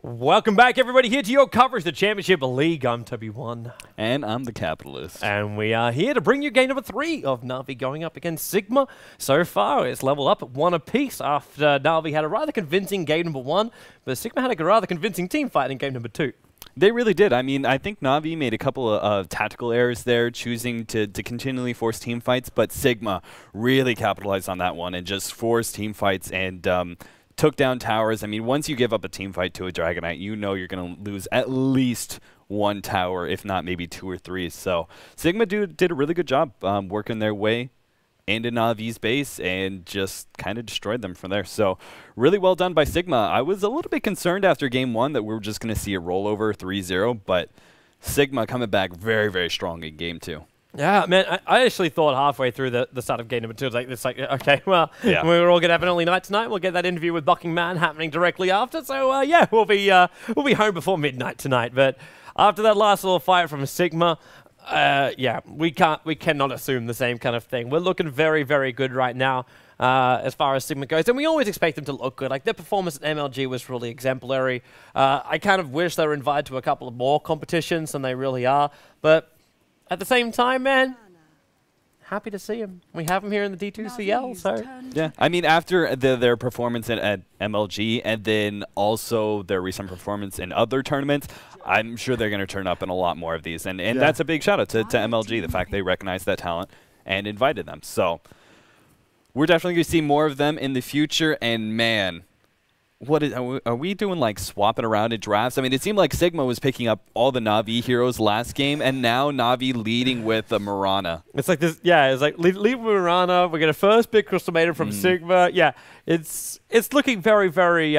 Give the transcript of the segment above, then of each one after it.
Welcome back, everybody, here to your coverage of the Championship League. I'm TobiWan. And I'm the Capitalist. And we are here to bring you game number 3 of NaVi going up against Sigma. So far, it's leveled up at 1 apiece after NaVi had a rather convincing game number 1, but Sigma had a rather convincing team fight in game number 2. They really did. I mean, I think NaVi made a couple of tactical errors there, choosing to continually force team fights, but Sigma really capitalized on that one and just forced team fights and took down towers. I mean, once you give up a team fight to a Dragonite, you know you're going to lose at least one tower, if not maybe 2 or 3. So Sigma did a really good job working their way into NaVi's base and just kind of destroyed them from there. So really well done by Sigma. I was a little bit concerned after game 1 that we were just going to see a rollover 3-0, but Sigma coming back very, very strong in game 2. Yeah, man, I actually thought halfway through the start of game number 2, it's like okay, well, yeah, we're all going to have an early night tonight. We'll get that interview with Buckingham happening directly after. So, yeah, we'll be home before midnight tonight. But after that last little fight from Sigma, yeah, we cannot assume the same kind of thing. We're looking very, very good right now as far as Sigma goes. And we always expect them to look good. Like, their performance at MLG was really exemplary. I kind of wish they were invited to a couple of more competitions than they really are. But at the same time, man, happy to see him. We have him here in the D2CL, so yeah. I mean, after their performance at MLG and then also their recent performance in other tournaments, I'm sure they're going to turn up in a lot more of these. And yeah, that's a big shout out to MLG, the fact they recognized that talent and invited them. So we're definitely going to see more of them in the future. And man, are we doing, like, swapping around at drafts? I mean, it seemed like Sigma was picking up all the NaVi heroes last game, and now NaVi leading with the Mirana. It's like this, yeah, it's like lead with Mirana. We're going to first pick Crystal Maiden from Sigma. Yeah, it's looking very, very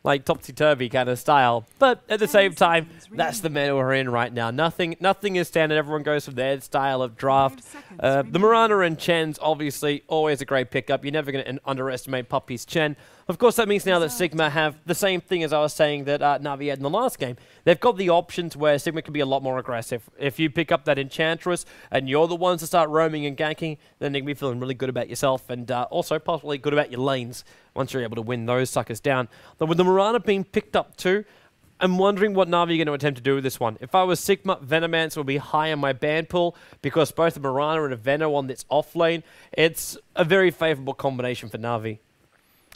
like topsy-turvy kind of style. But at the same time, that's the meta we're in right now. Nothing is standard. Everyone goes for their style of draft. The Mirana and Chen's obviously always a great pickup. You're never going to underestimate Puppy's Chen. Of course, that means now that Sigma have the same thing as I was saying that NaVi had in the last game. They've got the options where Sigma can be a lot more aggressive. If you pick up that Enchantress and you're the ones to start roaming and ganking, then you can be feeling really good about yourself and also possibly good about your lanes once you're able to win those suckers down. But with the Mirana being picked up too, I'm wondering what NaVi are going to attempt to do with this one. If I was Sigma, Venomance would be high in my ban pool because both a Mirana and a Veno on this off lane, it's a very favorable combination for NaVi.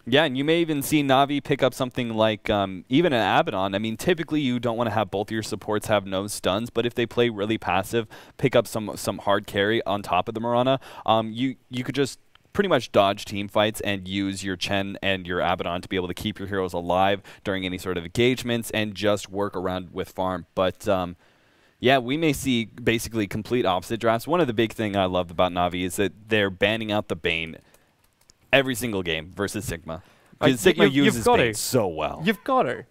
Yeah, and you may even see NaVi pick up something like even an Abaddon. I mean, typically you don't want to have both your supports have no stuns, but if they play really passive, pick up some hard carry on top of the Mirana, you could just pretty much dodge team fights and use your Chen and your Abaddon to be able to keep your heroes alive during any sort of engagements and just work around with farm. But yeah, we may see basically complete opposite drafts. One of the big things I love about NaVi is that they're banning out the Bane every single game versus Sigma. Because Sigma uses Bane so well. You've got to.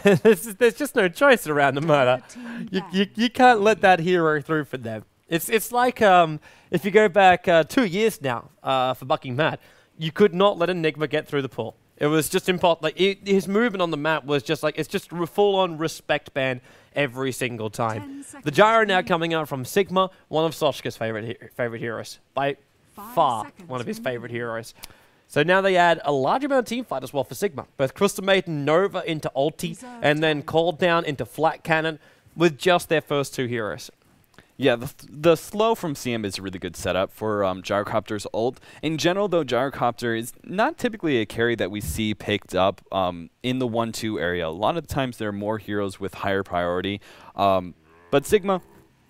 There's just no choice around the meta. You can't let that hero through for them. It's like if you go back 2 years now for Buckingham, you could not let Enigma get through the pool. It was just impossible. Like his movement on the map was just like, it's just full-on respect ban every single time. The Gyro now coming out from Sigma, one of Soshka's favorite heroes. By far one of his favorite heroes. So now they add a large amount of team fight as well for Sigma. Both Crystal Maiden, Nova into ulti, and then Cold Down into Flat Cannon with just their first 2 heroes. Yeah, the slow from CM is a really good setup for Gyrocopter's ult. In general, though, Gyrocopter is not typically a carry that we see picked up in the 1-2 area. A lot of the times there are more heroes with higher priority. But Sigma,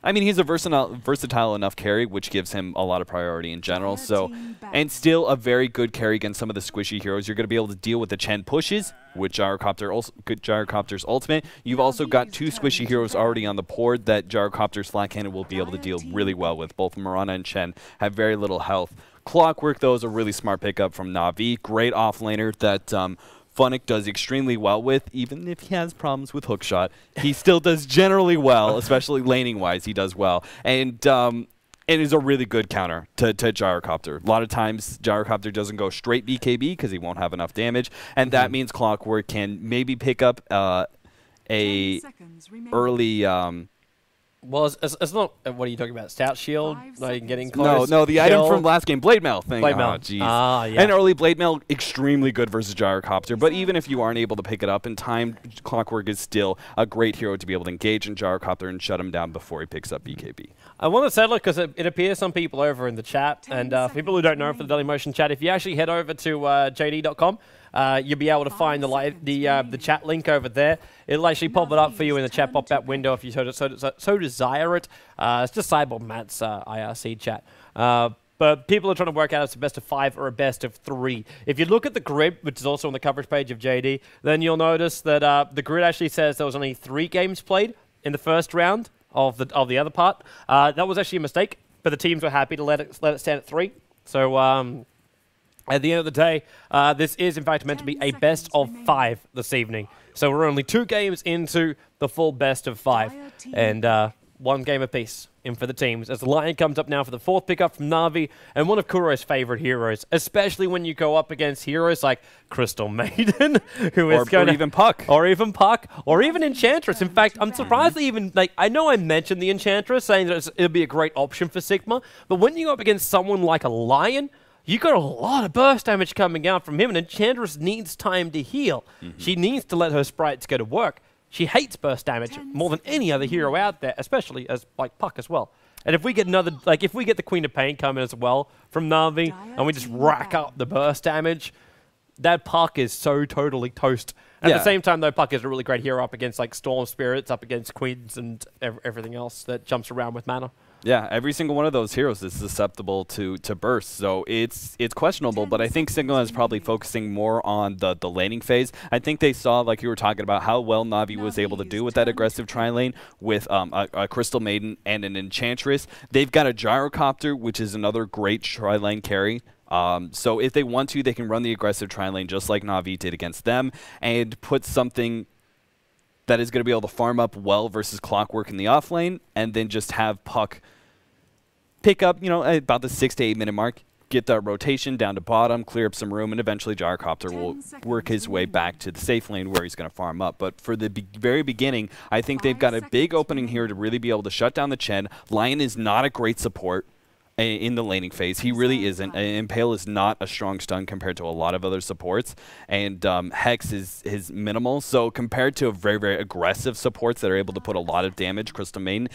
I mean, he's a versatile enough carry, which gives him a lot of priority in general. So, and still a very good carry against some of the squishy heroes. You're going to be able to deal with the Chen pushes with Gyrocopter's ultimate. You've also got 2 squishy heroes already on the board that Gyrocopter's Flat Cannon will be able to deal really well with. Both Mirana and Chen have very little health. Clockwork, though, is a really smart pickup from NaVi. Great offlaner that Funnick does extremely well with, even if he has problems with hookshot. He still does generally well, especially laning-wise, he does well. And it is a really good counter to Gyrocopter. A lot of times, Gyrocopter doesn't go straight BKB because he won't have enough damage, and that means Clockwork can maybe pick up a early Well, it's not. What are you talking about? Stout shield? Like getting close? No, the item from last game, Blade Mail thing. Blade Mail. Oh, jeez. Yeah. And early Blade Mail, extremely good versus Gyrocopter. But even if you aren't able to pick it up in time, Clockwork is still a great hero to be able to engage in Gyrocopter and shut him down before he picks up BKB. I want to settle it because it appears some people over in the chat, and for people who don't know, for the Dailymotion chat, if you actually head over to jd.com, you'll be able to find the chat link over there. It'll actually pop it up for you in the chat pop-up window if you so desire it. It's just Cyborg Matt's IRC chat. But people are trying to work out if it's a best of 5 or a best of 3. If you look at the grid, which is also on the coverage page of JD, then you'll notice that the grid actually says there was only 3 games played in the first round of the other part. That was actually a mistake, but the teams were happy to let it stand at 3. So at the end of the day, this is in fact meant to be a best of 5 this evening. So we're only 2 games into the full best of 5, and 1 game apiece in for the teams. As the Lion comes up now for the 4th pickup from Na'Vi, and one of Kuro's favorite heroes, especially when you go up against heroes like Crystal Maiden, who is going to... Or even Puck. Or even Puck, or even Enchantress. In fact, I'm surprised that even, like, I know I mentioned the Enchantress, saying that it'll be a great option for Sigma, but when you go up against someone like a Lion, you got a lot of burst damage coming out from him, and Enchantress needs time to heal. She needs to let her sprites go to work. She hates burst damage more than any other hero out there, especially as like Puck as well. And if we get another, like if we get the Queen of Pain coming as well from Na'Vi, and we just rack up the burst damage, that Puck is so totally toast. At the same time, though, Puck is a really great hero up against like Storm Spirits, up against Queens, and everything else that jumps around with mana. Yeah, every single one of those heroes is susceptible to burst, so it's questionable, but I think Sigma is probably focusing more on the laning phase. I think they saw, like you were talking about, how well Na'Vi was able to do with that aggressive tri-lane with a Crystal Maiden and an Enchantress. They've got a Gyrocopter, which is another great tri-lane carry. So if they want to, they can run the aggressive tri-lane just like Na'Vi did against them and put something that is going to be able to farm up well versus Clockwork in the off lane, and then just have Puck pick up, you know, about the 6 to 8 minute mark, get that rotation down to bottom, clear up some room, and eventually Gyrocopter will work his way back to the safe lane where he's going to farm up. But for the very beginning, I think they've got a big opening here to really be able to shut down the Chen. Lion is not a great support in the laning phase. He really isn't. Impale is not a strong stun compared to a lot of other supports, and Hex is minimal. So compared to very, very aggressive supports that are able to put a lot of damage, Crystal Maiden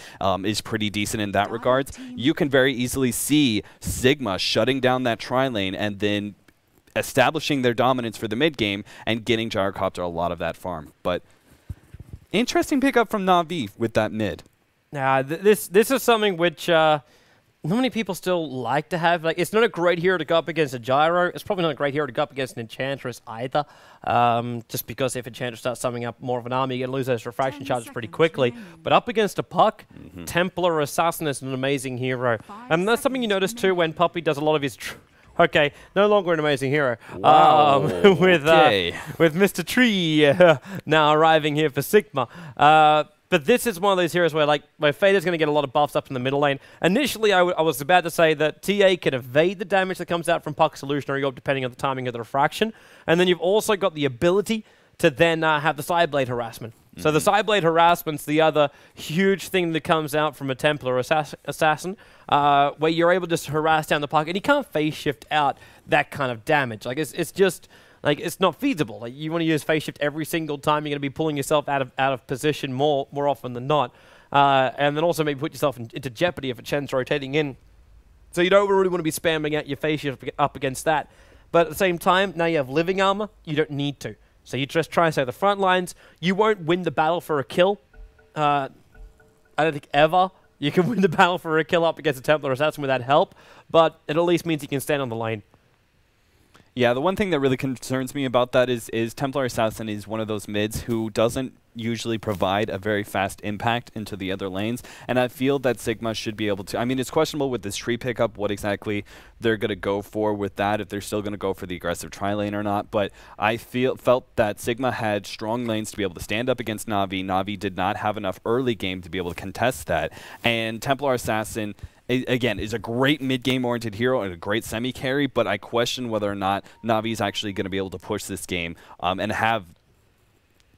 is pretty decent in that regards. You can very easily see Sigma shutting down that tri-lane and then establishing their dominance for the mid game and getting Gyrocopter a lot of that farm. But interesting pickup from Na'Vi with that mid. Now, this is something which not many people still like to have. Like, it's not a great hero to go up against a Gyro. It's probably not a great hero to go up against an Enchantress either. Just because if Enchantress starts summing up more of an army, you're going to lose those refraction charges pretty quickly. But up against a Puck, Templar Assassin is an amazing hero. And that's something you notice too when Puppy does a lot of his... Okay, no longer an amazing hero. Wow. With Mr. Tree now arriving here for Sigma. But this is one of those heroes where, like, my Fader's going to get a lot of buffs up in the middle lane. Initially, I was about to say that TA can evade the damage that comes out from Puck's Illusionary Orb depending on the timing of the refraction. And then you've also got the ability to then have the Sideblade Harassment. So the Sideblade Harassment's the other huge thing that comes out from a Templar Assassin, where you're able to just harass down the Puck, and you can't phase shift out that kind of damage. Like, it's just... Like, it's not feasible. Like, you want to use phase shift every single time. You're going to be pulling yourself out of position more often than not. And then also maybe put yourself into jeopardy if a Chen's rotating in. So you don't really want to be spamming out your phase shift up against that. But at the same time, now you have living armor. You don't need to. So you just try to save the front lines. You won't win the battle for a kill. I don't think ever you can win the battle for a kill up against a Templar Assassin without help. But it at least means you can stand on the lane. Yeah, the one thing that really concerns me about that is Templar Assassin is one of those mids who doesn't usually provide a very fast impact into the other lanes, and I feel that Sigma should be able to... I mean, it's questionable with this tree pickup what exactly they're going to go for with that, if they're still going to go for the aggressive tri-lane or not, but I felt that Sigma had strong lanes to be able to stand up against Na'Vi. Na'Vi did not have enough early game to be able to contest that, and Templar Assassin... again, is a great mid-game oriented hero and a great semi-carry, but I question whether or not Na'Vi is actually going to be able to push this game and have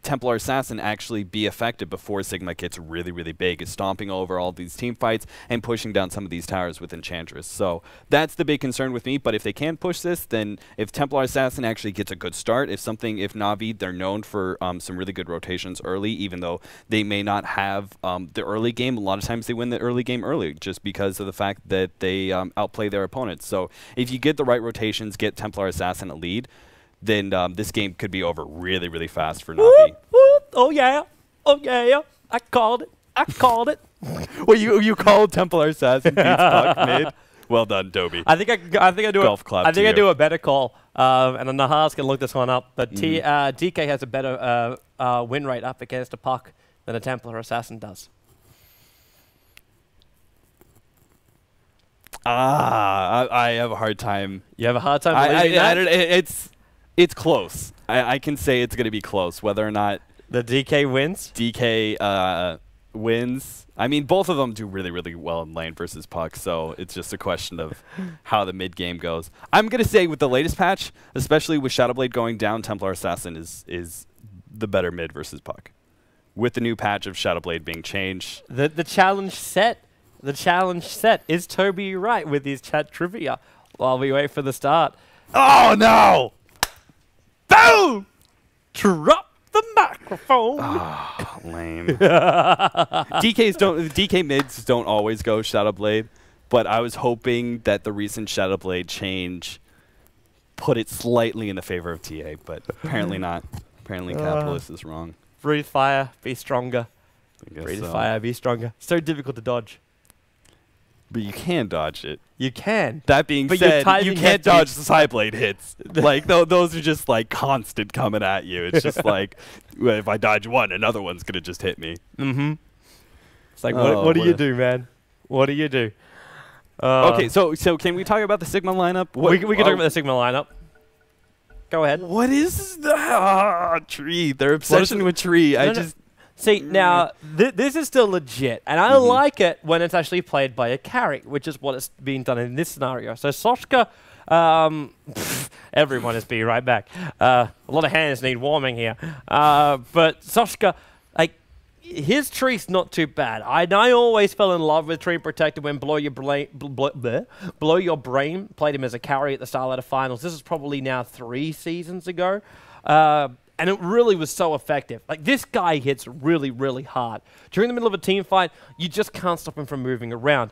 Templar Assassin actually be effective before Sigma gets really, really big, is stomping over all these team fights and pushing down some of these towers with Enchantress. So that's the big concern with me, but if they can push this, then if Templar Assassin actually gets a good start, if NaVi, they're known for some really good rotations early, even though they may not have the early game, a lot of times they win the early game early just because of the fact that they outplay their opponents. So if you get the right rotations, get Templar Assassin a lead, then this game could be over really, really fast for NaVi. Oh yeah, oh yeah, I called it. I called it. Well, you called Templar Assassin beats Puck mid. Well done, Toby. I think I do. Golf clap. I think to I you. do a better call, and then Nahas can look this one up. But DK has a better win rate up against a Puck than a Templar Assassin does. I have a hard time. You have a hard time believing that? It's close. I can say it's going to be close. Whether or not The DK wins? DK wins. I mean, both of them do really, really well in lane versus Puck, so it's just a question of how the mid game goes. I'm going to say with the latest patch, especially with Shadowblade going down, Templar Assassin is the better mid versus Puck. With the new patch of Shadowblade being changed. The challenge set. The challenge set. Is Toby right with his chat trivia while we wait for the start? Oh, no! Boom! Drop the microphone. Oh, lame. DK mids don't always go Shadowblade, but I was hoping that the recent Shadowblade change put it slightly in the favor of TA, but apparently not. Apparently Capitalist is wrong. Breathe fire, be stronger. Breathe Fire, be stronger. So difficult to dodge. But you can dodge it. You can. That being But said, your you timing can't has to be dodge the side blade hits. Like those are just like constant coming at you. It's just like, well, if I dodge one, another one's gonna just hit me. Mm-hmm. It's like, Oh, what do you do, man? What do you do? Okay, so can we talk about the Sigma lineup? We can talk about the Sigma lineup. Go ahead. What is the tree? Their obsession with tree. See, now, this is still legit, and I like it when it's actually played by a carry, which is what is being done in this scenario. So Soshka, everyone is being right back. A lot of hands need warming here. But Soshka, like, his tree's not too bad. I always fell in love with Tree Protector when Blow Your Brain played him as a carry at the Starlighter Finals. This is probably now 3 seasons ago. And it really was so effective. Like, this guy hits really, really hard. During the middle of a team fight, you just can't stop him from moving around.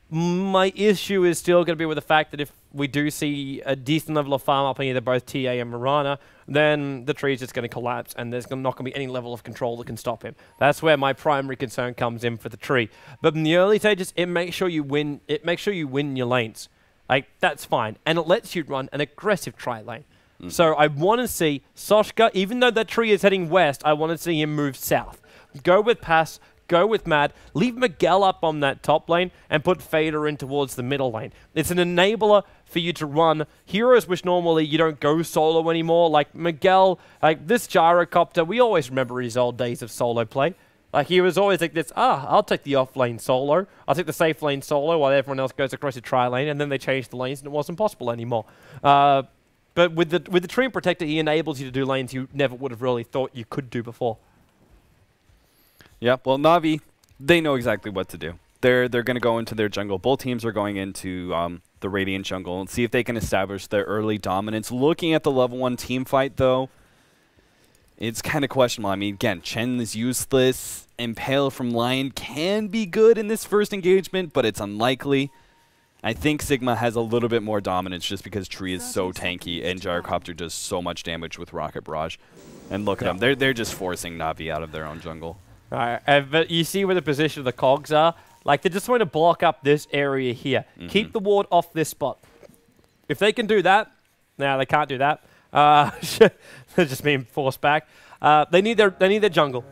My issue is still going to be with the fact that if we do see a decent level of farm up in either both TA and Mirana, then the tree is just going to collapse and there's not going to be any level of control that can stop him. That's where my primary concern comes in for the tree. But in the early stages, it makes sure you win. It makes sure you win your lanes. Like, that's fine. And it lets you run an aggressive tri lane. So I want to see Soshka, even though that tree is heading west, I want to see him move south. Go with Pass, go with Mad, leave Miguel up on that top lane, and put Fader in towards the middle lane. It's an enabler for you to run heroes which normally you don't go solo anymore, like Miguel, like this Gyrocopter. We always remember his old days of solo play. Like, he was always like this, I'll take the off lane solo, I'll take the safe lane solo while everyone else goes across the tri lane, and then they changed the lanes and it wasn't possible anymore. But with the Tree Protector, he enables you to do lanes you never would have really thought you could do before. Yeah, well, NaVi, they know exactly what to do. They're going to go into their jungle. Both teams are going into the Radiant jungle and see if they can establish their early dominance. Looking at the level 1 team fight, though, it's kind of questionable. I mean, again, Chen is useless. Impale from Lion can be good in this first engagement, but it's unlikely. I think Sigma has a little bit more dominance just because Tree is so tanky and Gyrocopter does so much damage with Rocket Barrage. And look at them. They're just forcing NaVi out of their own jungle. All right, but you see where the position of the cogs are? Like, they're just trying to block up this area here. Keep the ward off this spot. If they can do that, no, they can't do that. They're just being forced back. They need their jungle.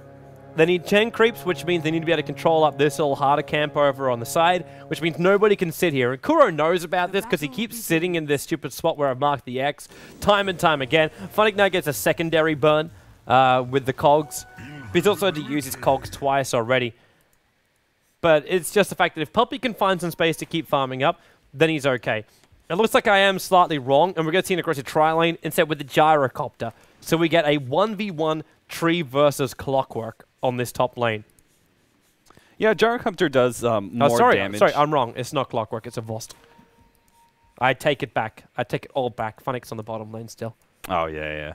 They need 10 creeps, which means they need to be able to control up this little harder camp over on the side, which means nobody can sit here. And Kuro knows about this because he keeps sitting in this stupid spot where I've marked the X time and time again. Funnick now gets a secondary burn with the cogs. But he's also had to use his cogs twice already. But it's just the fact that if Puppy can find some space to keep farming up, then he's okay. It looks like I am slightly wrong, and we're going to see an aggressive tri lane instead with the Gyrocopter. So we get a 1v1 tree versus clockwork on this top lane. Yeah, Gyrocopter does more damage. Sorry, I'm wrong. It's not clockwork. It's a Vost. I take it back. I take it all back. Funnick's on the bottom lane still. Oh, yeah.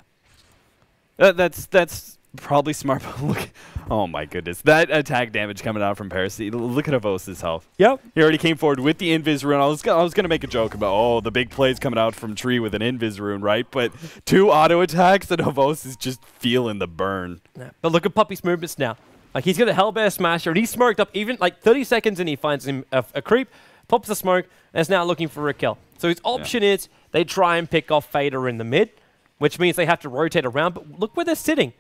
That's probably smart. Look, oh my goodness. That attack damage coming out from Paris. Look at Avos's health. Yep. He already came forward with the Invis rune. I was going to make a joke about, oh, the big plays coming out from Tree with an Invis rune, right? But 2 auto attacks and Avos is just feeling the burn. Yeah. But look at Puppy's movements now. Like, he's got a Hellbear Smasher, and he's smoked up even, like, 30 seconds, and he finds him a creep, pops the smoke, and is now looking for a kill. So his option is they try and pick off Fader in the mid, which means they have to rotate around. But look where they're sitting.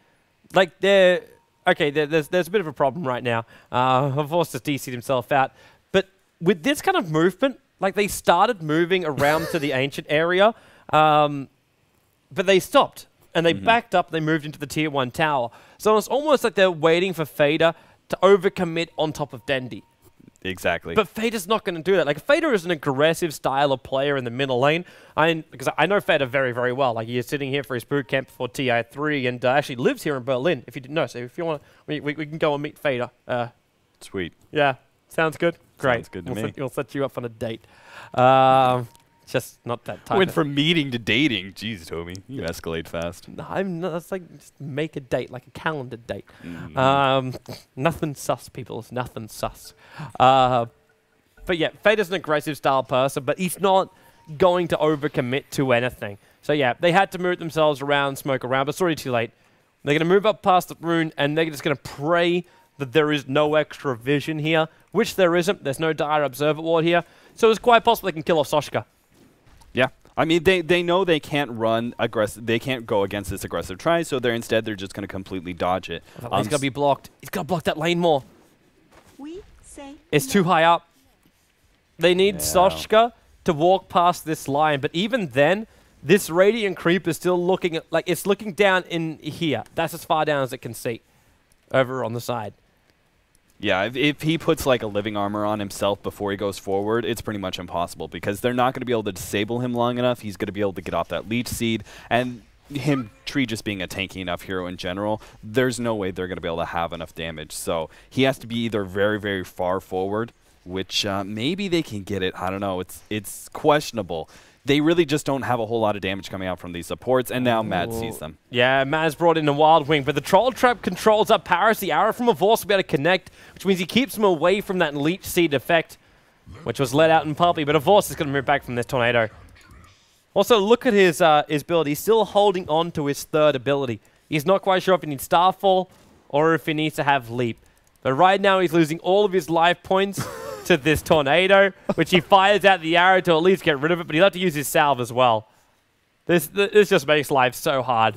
Like, they're... Okay, there's a bit of a problem right now. Forced to DC'd himself out. But with this kind of movement, like, they started moving around to the Ancient area, but they stopped. And they backed up, they moved into the tier 1 tower. So it's almost like they're waiting for Fader to overcommit on top of Dendy. Exactly. But Fader's not going to do that. Like, Fader is an aggressive style of player in the middle lane. Because I know Fader very, very well. Like, he is sitting here for his boot camp for TI3 and actually lives here in Berlin, if you didn't know. So if you want to, we can go and meet Fader. Sweet. Yeah. Sounds good? Great. Sounds good to me. We'll set you up on a date. Just not that type. Went from meeting to dating. Jeez, Toby, you escalate fast. No, I'm not. It's like just make a date, like a calendar date. Nothing sus, people. It's nothing sus. But yeah, Fader's an aggressive style person, but he's not going to overcommit to anything. So yeah, they had to move themselves around, smoke around, but it's already too late. They're going to move up past the rune, and they're just going to pray that there is no extra vision here, which there isn't. There's no dire observer ward here, so it's quite possible they can kill off Soshka. Yeah, I mean they know they can't run aggressive. They can't go against this aggressive try, so they're just going to completely dodge it. He's got to be blocked. He's got to block that lane more. It's too high up. They need Soshka to walk past this line, but even then, this Radiant Creep is still looking at, like, it's looking down in here. That's as far down as it can see over on the side. Yeah, if he puts like a living armor on himself before he goes forward, it's pretty much impossible because they're not going to be able to disable him long enough. He's going to be able to get off that leech seed, and Tree just being a tanky enough hero in general, there's no way they're going to be able to have enough damage. So he has to be either very, very far forward, which maybe they can get it. I don't know. It's questionable. They really just don't have a whole lot of damage coming out from these supports, and now Mad sees them. Yeah, Mad's brought in a Wild Wing, but the Troll Trap controls up Paris. The arrow from Avos will be able to connect, which means he keeps him away from that Leech Seed effect, which was let out in Puppy, but Avos is going to move back from this Tornado. Also, look at his build. He's still holding on to his third ability. He's not quite sure if he needs Starfall or if he needs to have Leap. But right now, he's losing all of his life points to this Tornado, which he fires out the arrow to at least get rid of it, but he'll have to use his salve as well. This just makes life so hard.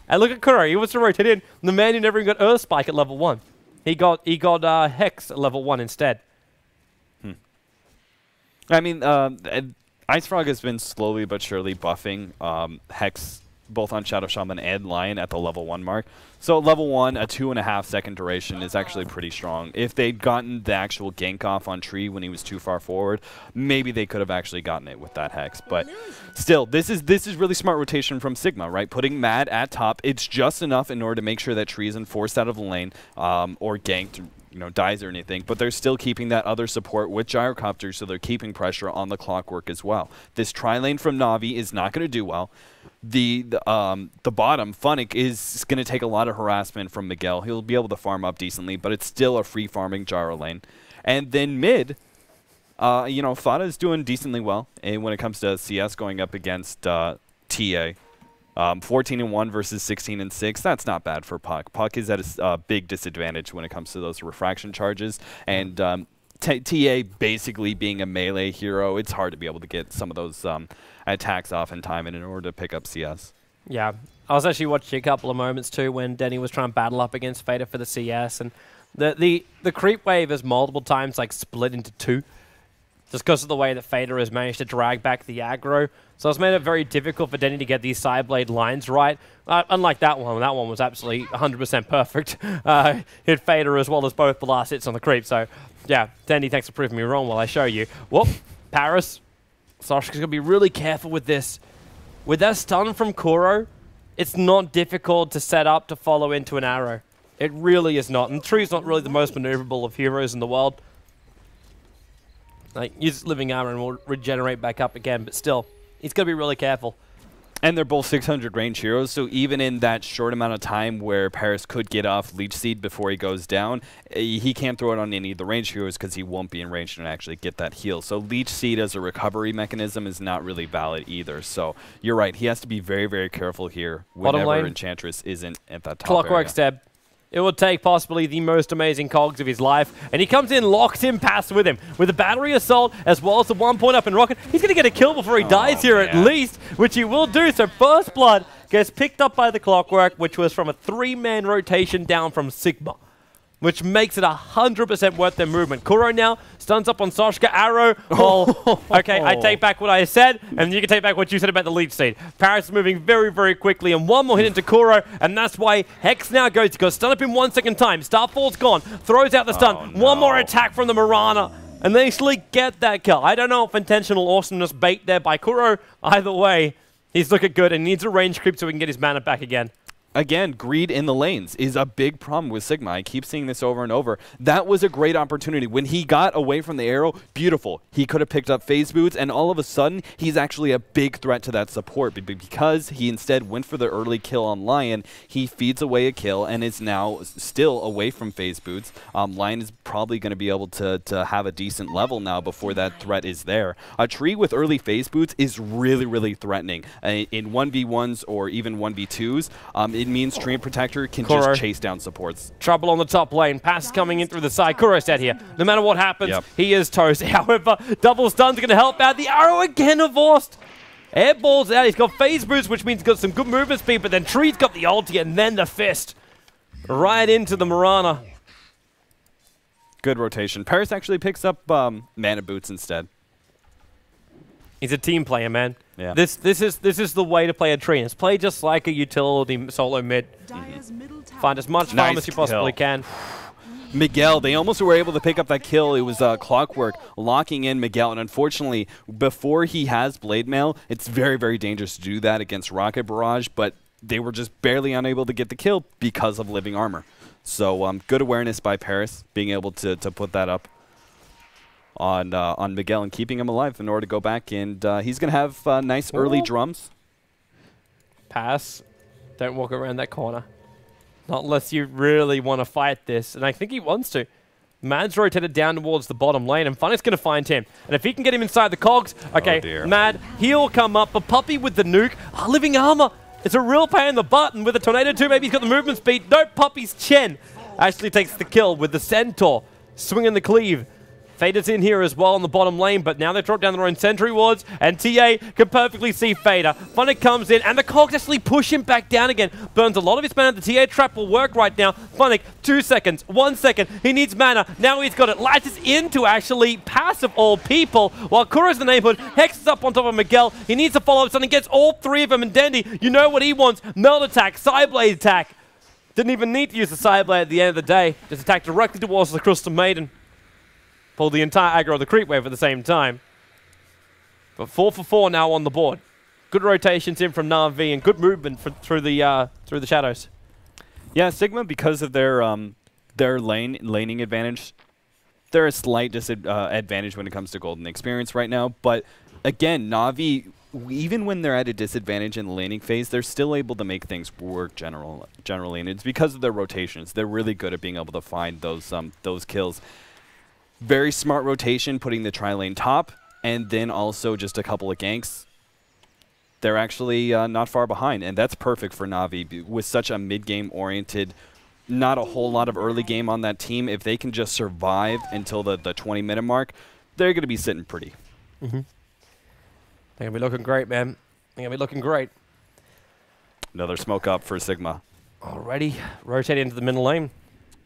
And look at Kuro. He wants to rotate in. The man who never even got Earth Spike at level 1. He got Hex at level 1 instead. I mean, Ice Frog has been slowly but surely buffing Hex both on Shadow Shaman and Lion at the level 1 mark. So level 1, a 2.5 second duration is actually pretty strong. If they'd gotten the actual gank off on Tree when he was too far forward, maybe they could have actually gotten it with that Hex. But still, this is really smart rotation from Sigma, right? Putting Mad at top, it's just enough in order to make sure that Tree isn't forced out of the lane or ganked, dies or anything, but they're still keeping that other support with Gyrocopter, so they're keeping pressure on the Clockwork as well. This tri-lane from Navi is not going to do well. The bottom, Funnick, is going to take a lot of harassment from Miguel. He'll be able to farm up decently, but it's still a free farming Gyro lane. And then mid, Fada is doing decently well when it comes to CS going up against TA. 14-1 versus 16-6. That's not bad for Puck. Puck is at a big disadvantage when it comes to those refraction charges. And TA basically being a melee hero, it's hard to be able to get some of those attacks off in time in order to pick up CS. Yeah. I was actually watching a couple of moments too when Denny was trying to battle up against Fader for the CS. And the creep wave is multiple times like split into two. Just because of the way that Fader has managed to drag back the aggro. So it's made it very difficult for Denny to get these side blade lines right. Unlike that one was absolutely 100% perfect. Hit Fader as well as both the last hits on the creep. So, yeah, Denny, thanks for proving me wrong while I show you. Whoop, Paris. Soshka's going to be really careful with this. With that stun from Kuro, it's not difficult to set up to follow into an arrow. It really is not. And Tree's not really the most maneuverable of heroes in the world. Like, use living armor and will regenerate back up again, but still, he's got to be really careful. And they're both 600 range heroes, so even in that short amount of time where Paris could get off Leech Seed before he goes down, he can't throw it on any of the range heroes because he won't be in range and actually get that heal. So Leech Seed as a recovery mechanism is not really valid either. So you're right, he has to be very, very careful here whenever Enchantress isn't at that top Clockwork area. Stab. It will take possibly the most amazing cogs of his life. And he comes in, locks in pass with him. With the battery assault, as well as the 1 point up in rocket. He's going to get a kill before he dies here at least, which he will do. So first blood gets picked up by the Clockwork, which was from a 3-man rotation down from Sigma, which makes it 100% worth their movement. Kuro now stuns up on Soshka. Arrow. Well, okay, I take back what I said, and you can take back what you said about the Leech Seed. Paris is moving very, very quickly, and one more hit into Kuro, and that's why Hex now goes to go stun up in 1 second time. Starfall's gone, throws out the stun. One more attack from the Mirana, and they actually get that kill. I don't know if intentional awesomeness bait there by Kuro. Either way, he's looking good, and needs a range creep so he can get his mana back again. Again, greed in the lanes is a big problem with Sigma. I keep seeing this over and over. That was a great opportunity. When he got away from the arrow, beautiful. He could have picked up phase boots, and all of a sudden, he's actually a big threat to that support. But because he instead went for the early kill on Lion, he feeds away a kill and is now still away from phase boots. Lion is probably going to be able to have a decent level now before that threat is there. A Tree with early phase boots is really, really threatening. In 1v1s or even 1v2s, it means Tree Protector can just chase down supports. Trouble on the top lane. Pass coming in through the side. Kuro's dead here. No matter what happens, he is toast. However, double stun's going to help out. The arrow again divorced. Airball's out. He's got phase boost, which means he's got some good movement speed, but then Tree's got the ulti and then the fist. Right into the Mirana. Good rotation. Paris actually picks up mana boots instead. He's a team player, man. Yeah. This is the way to play a Tree. It's play just like a utility solo mid. Find as much farm as you possibly can. Miguel, they almost were able to pick up that kill. It was Clockwork locking in Miguel, and unfortunately, before he has Blade Mail, it's very, very dangerous to do that against Rocket Barrage, but they were just barely unable to get the kill because of living armor. So good awareness by Paris, being able to put that up on Miguel and keeping him alive in order to go back, and he's going to have nice early drums. Pass. Don't walk around that corner. Not unless you really want to fight this, and I think he wants to. Mad's rotated down towards the bottom lane, and Funny's going to find him. And if he can get him inside the cogs, okay, Mad, he'll come up, but Puppy with the nuke, living armor. It's a real pain in the butt, and with a Tornado 2, maybe he's got the movement speed. No, Puppy's Chen actually takes the kill with the Centaur, swinging the cleave. Fader's in here as well on the bottom lane, but now they drop down their own sentry wards, and TA can perfectly see Fader. Funnick comes in, and the cogs actually push him back down again. Burns a lot of his mana. The TA trap will work right now. Funnick, 2 seconds, 1 second. He needs mana. Now he's got it. Latches into actually passive all people, while Kuro's the neighborhood. Hex is up on top of Miguel. He needs to follow up something. Gets all 3 of them, and Dendy, you know what he wants. Meld attack, Psyblade attack. Didn't even need to use the Psyblade at the end of the day. Just attack directly towards the Crystal Maiden. Pull the entire aggro of the creep wave at the same time. But 4 for 4 now on the board. Good rotations in from NaVi and good movement through the shadows. Yeah, Sigma, because of their laning advantage, they're a slight disadvantage when it comes to golden experience right now. But again, NaVi, even when they're at a disadvantage in the laning phase, they're still able to make things work generally, and it's because of their rotations. They're really good at being able to find those kills. Very smart rotation, putting the tri-lane top, and then also just a couple of ganks. They're actually not far behind, and that's perfect for NaVi. With such a mid-game oriented, not a whole lot of early game on that team, if they can just survive until the 20-minute mark, they're going to be sitting pretty. They're going to be looking great, man. They're going to be looking great. Another smoke up for Sigma. Already rotating into the middle lane.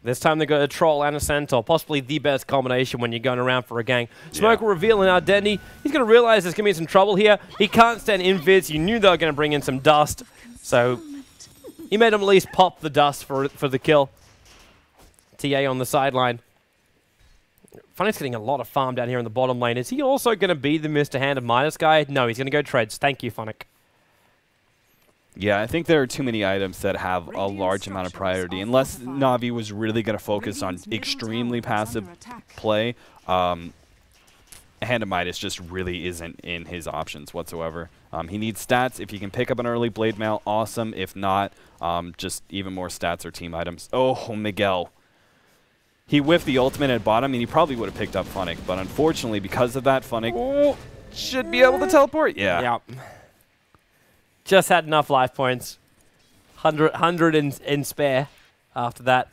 This time they got a Troll and a Centaur, possibly the best combination when you're going around for a gang. Smoke will reveal in our Dendy. He's going to realize there's going to be some trouble here. He can't stand invis. You knew they were going to bring in some dust. So he made him at least pop the dust for the kill. TA on the sideline. Funny's getting a lot of farm down here in the bottom lane. Is he also going to be the Mr. Hand of Midas guy? No, he's going to go Treads. Thank you, Funnick. Yeah, I think there are too many items that have a large amount of priority. Unless NaVi was really going to focus on extremely passive play, Hand of Midas just really isn't in his options whatsoever. He needs stats. If he can pick up an early Blade Mail, awesome. If not, just even more stats or team items. Oh, Miguel. He whiffed the ultimate at bottom, and he probably would have picked up Funnick. But unfortunately, because of that, Funnick should be able to teleport. Yeah. Yep. Just had enough life points. 100 in spare after that.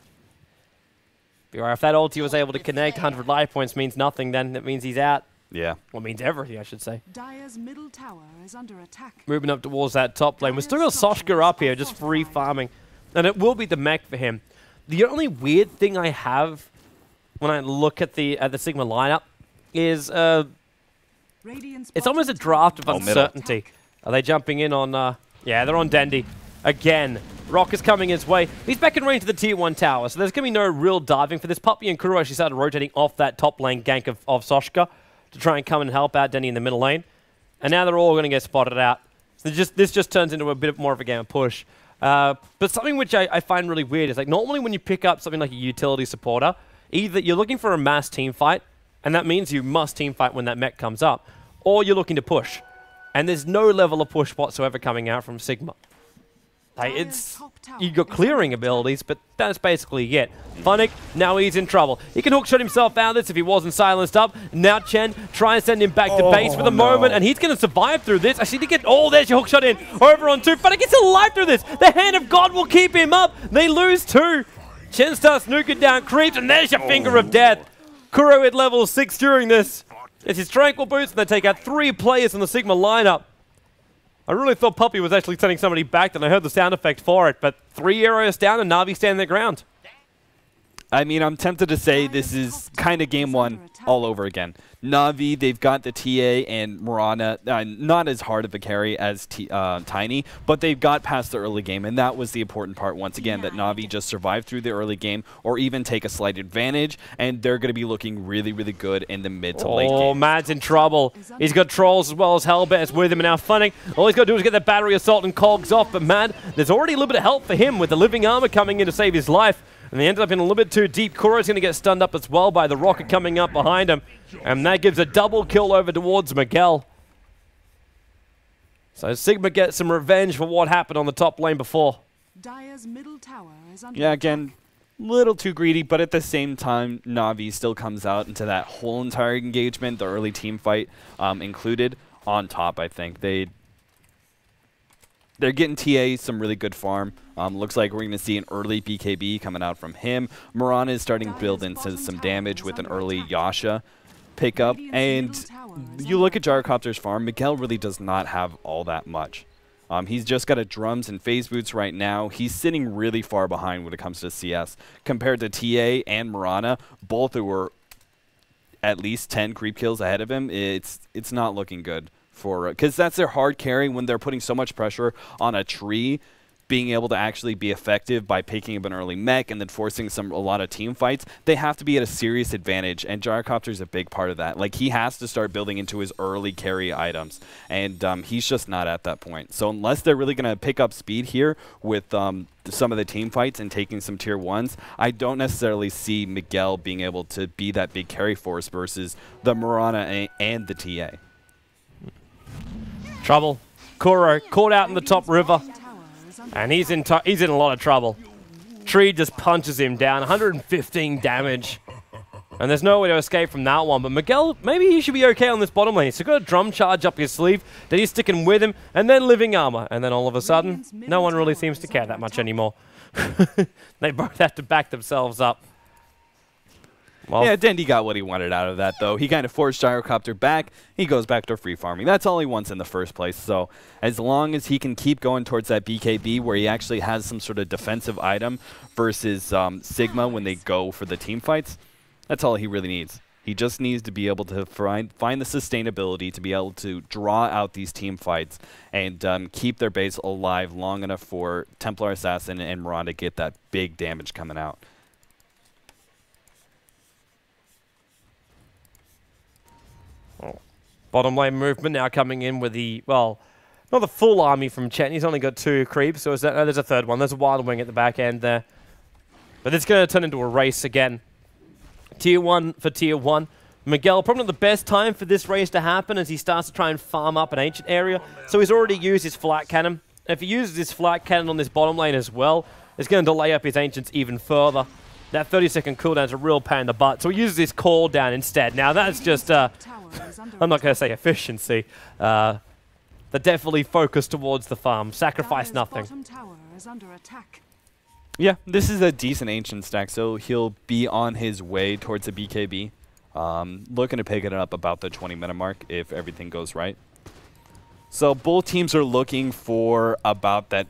If that ulti was able to connect, 100 life points means nothing, then it means he's out. Yeah. Well, it means everything, I should say. Dire's middle tower is under attack. Moving up towards that top lane. We're still got Soshka up here, just free farming. And it will be the mech for him. The only weird thing I have when I look at the Sigma lineup is it's almost a draft of uncertainty. Are they jumping in on... yeah, they're on Dendi. Again, Rock is coming his way. He's back in range of the tier 1 tower, so there's going to be no real diving for this. Puppy and Kuro actually started rotating off that top lane gank of Soshka to try and come and help out Dendi in the middle lane. And now they're all going to get spotted out. So this just turns into a bit more of a game of push. But something which I find really weird is, like, normally when you pick up something like a utility supporter, either you're looking for a mass team fight, and that means you must team fight when that mech comes up, or you're looking to push. And there's no level of push whatsoever coming out from Sigma. Like, you got clearing abilities, but that's basically it. Funnick, now he's in trouble. He can hookshot himself out of this if he wasn't silenced up. Now Chen try and send him back to base for the moment, and he's going to survive through this. Actually, to get there's your hookshot in. Over on 2. Funnick gets alive through this. The hand of God will keep him up. They lose 2. Chen starts nuking down creeps, and there's your finger of death. Kuro at level 6 during this. It's his Tranquil Boots, and they take out 3 players in the Sigma lineup. I really thought Puppy was actually sending somebody back, and I heard the sound effect for it, but 3 arrows down, and Navi stand their ground. I mean, I'm tempted to say this is kind of game 1 all over again. Navi, they've got the TA and Mirana, not as hard of a carry as Tiny, but they've got past the early game, and that was the important part once again, that Navi just survive through the early game or even take a slight advantage, and they're going to be looking really, really good in the mid to late game. Oh, Mad's in trouble. He's got Trolls as well as Hellbet with him, and now Funnick. All he's got to do is get that battery assault and cogs off, but Mad, there's already a little bit of help for him with the living armor coming in to save his life. And they ended up in a little bit too deep. Kuro's going to get stunned up as well by the rocket coming up behind him. And that gives a double kill over towards Miguel. So Sigma gets some revenge for what happened on the top lane before. Dire's middle tower is under Yeah, again, a little too greedy, but at the same time, Navi still comes out into that whole entire engagement, the early team fight included, on top, I think. They're getting TA some really good farm. Looks like we're going to see an early BKB coming out from him. Mirana is starting to build into some damage with an early Yasha pickup. And you look at Gyrocopter's farm, Miguel really does not have all that much. He's just got a drums and phase boots right now. He's sitting really far behind when it comes to CS. Compared to TA and Mirana, both who were at least 10 creep kills ahead of him, it's not looking good. Because that's their hard carry when they're putting so much pressure on a tree, being able to actually be effective by picking up an early mech and then forcing a lot of team fights. They have to be at a serious advantage, and Gyrocopter's a big part of that. Like, he has to start building into his early carry items, and he's just not at that point. So unless they're really going to pick up speed here with some of the team fights and taking some tier 1s, I don't necessarily see Miguel being able to be that big carry force versus the Mirana and the TA. Trouble. Kuro caught out in the top river, and he's in a lot of trouble. Tree just punches him down, 115 damage, and there's no way to escape from that one. But Miguel, maybe he should be okay on this bottom lane. He's got a drum charge up his sleeve that he's sticking with him, and then living armor, and then all of a sudden, no one really seems to care that much anymore. They both have to back themselves up. Well, yeah, Dendi got what he wanted out of that, though. He kind of forced Gyrocopter back. He goes back to free farming. That's all he wants in the first place. So as long as he can keep going towards that BKB where he actually has some sort of defensive item versus Sigma when they go for the team fights, that's all he really needs. He just needs to be able to find the sustainability to be able to draw out these team fights and keep their base alive long enough for Templar Assassin and Miranda to get that big damage coming out. Bottom lane movement now coming in with the, well, Not the full army from Chen. He's only got 2 creeps, so there's a third one. There's a Wild Wing at the back end there. But it's going to turn into a race again. Tier 1 for Tier 1. Miguel, probably not the best time for this race to happen as he starts to try and farm up an ancient area. So he's already used his flat cannon. And if he uses his flat cannon on this bottom lane as well, it's going to delay up his ancients even further. That 30-second cooldown is a real pain in the butt. So he uses his call down instead. Now that's just, I'm not going to say efficiency. They're definitely focused towards the farm. Sacrifice nothing. Yeah, this is a decent ancient stack, so he'll be on his way towards the BKB. Looking to pick it up about the 20-minute mark if everything goes right. So both teams are looking for about that.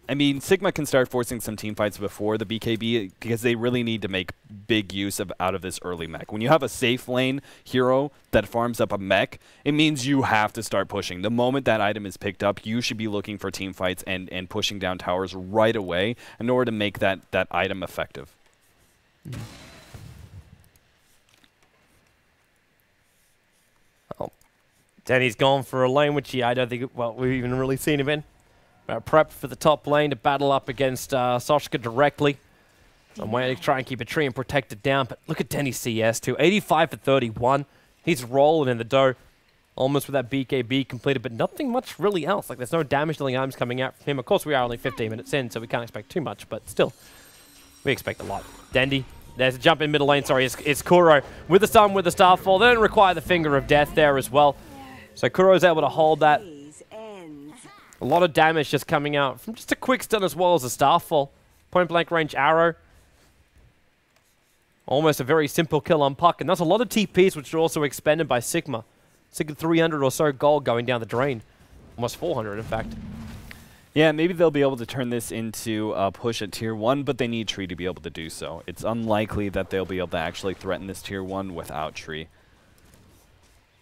I mean, Sigma can start forcing some team fights before the BKB because they really need to make big use out of this early mech. When you have a safe lane hero that farms up a mech, it means you have to start pushing. The moment that item is picked up, you should be looking for team fights and pushing down towers right away in order to make that item effective. Oh, Danny's gone for a lane, which I don't think we've even really seen him in. Prep for the top lane to battle up against Soshka directly. I'm waiting to try and keep a tree and protect it down, but look at Denny's CS too. 85 for 31. He's rolling in the dough. Almost with that BKB completed, but nothing much really else. Like, there's no damage dealing items coming out from him. Of course, we are only 15 minutes in, so we can't expect too much, but still, we expect a lot. Dendy, there's a jump in middle lane. Sorry, it's Kuro with the stun, with the Starfall. They don't require the Finger of Death there as well. So Kuro's able to hold that. A lot of damage just coming out from just a quick stun as well as a Starfall. Point blank range arrow. Almost a very simple kill on Puck. And that's a lot of TPs which are also expended by Sigma. Sigma 300 or so gold going down the drain. Almost 400 in fact. Yeah, maybe they'll be able to turn this into a push at Tier 1, but they need Tree to be able to do so. It's unlikely that they'll be able to actually threaten this Tier 1 without Tree.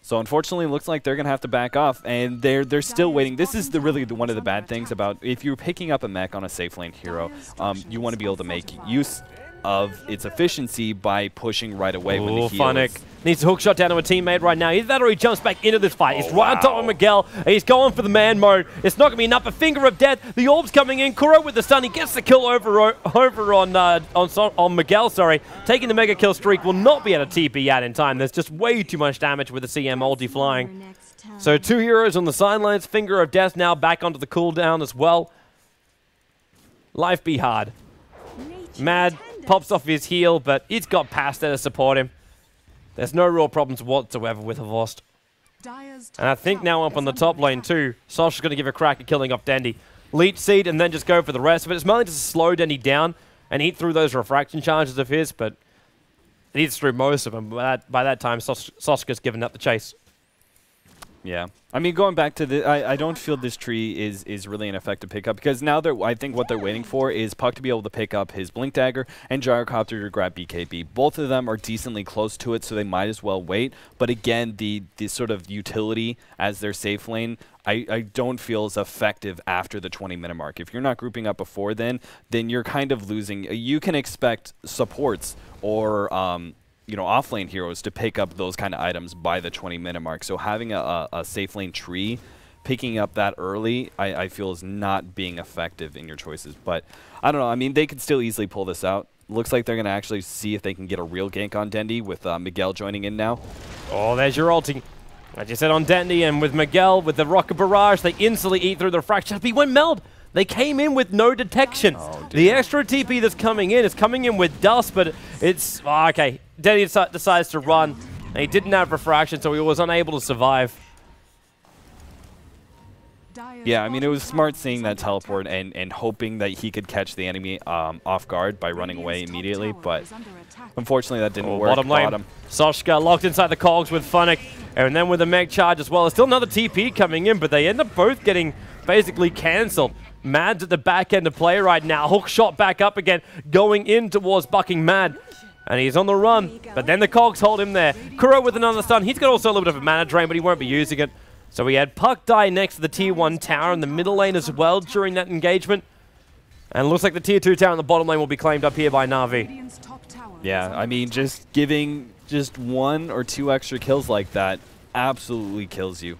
So unfortunately, it looks like they're going to have to back off, and they're still waiting. This is really one of the bad things about if you're picking up a mech on a safe lane hero, you want to be able to make use of its efficiency by pushing right away when the heal Funnick needs to hook shot down to a teammate right now. Either that or he jumps back into this fight. He's right on top of Miguel. He's going for the man mode. It's not going to be enough. A Finger of Death. The orb's coming in. Kuro with the stun. He gets the kill over on Miguel. Sorry, taking the mega kill streak will not be able to TP out in time. There's just way too much damage with the CM ulti flying. So 2 heroes on the sidelines. Finger of Death now back onto the cooldown as well. Life be hard. Mad pops off his heel, but he's got past there to support him. There's no real problems whatsoever with Havost. And I think now up on the top lane too, Sosh is going to give a crack at killing off Dandy. Leech Seed and then just go for the rest of it. It's mainly just to slow Dandy down and eat through those refraction charges of his, but it eats through most of them. By that time, Soshka's given up the chase. Yeah. I mean, going back to the, I don't feel this tree is really an effective pickup because now I think what they're waiting for is Puck to be able to pick up his Blink Dagger and Gyrocopter to grab BKB. Both of them are decently close to it, so they might as well wait. But again, the sort of utility as their safe lane, I don't feel is effective after the 20-minute mark. If you're not grouping up before then you're kind of losing. You can expect supports or off-lane heroes to pick up those kind of items by the 20-minute mark. So having a safe lane tree, picking up that early, I feel is not being effective in your choices. But I don't know. I mean, they could still easily pull this out. Looks like they're going to actually see if they can get a real gank on Dendy with Miguel joining in now. Oh, there's your ulti. Like you said on Dendy, and with Miguel, with the Rocket Barrage, they instantly eat through the refraction. He went meld. They came in with no detection. The extra TP that's coming in is coming in with dust, but it's... Oh, okay. Denny decides to run. And he didn't have refraction, so he was unable to survive. Yeah, I mean, it was smart seeing that teleport and hoping that he could catch the enemy off guard by running away immediately, but unfortunately that didn't work. Bottom lane. Soshka locked inside the cogs with Funnick, and then with the mech charge as well. There's still another TP coming in, but they end up both getting basically cancelled. Mad's at the back end of play right now. Hook shot back up again, going in towards bucking Mad. And he's on the run, but then the cogs hold him there. Kuro with another stun. He's got also a little bit of a mana drain, but he won't be using it. So we had Puck die next to the Tier 1 tower in the middle lane as well during that engagement. And it looks like the Tier 2 tower in the bottom lane will be claimed up here by NaVi. Yeah, I mean, just giving just 1 or 2 extra kills like that absolutely kills you.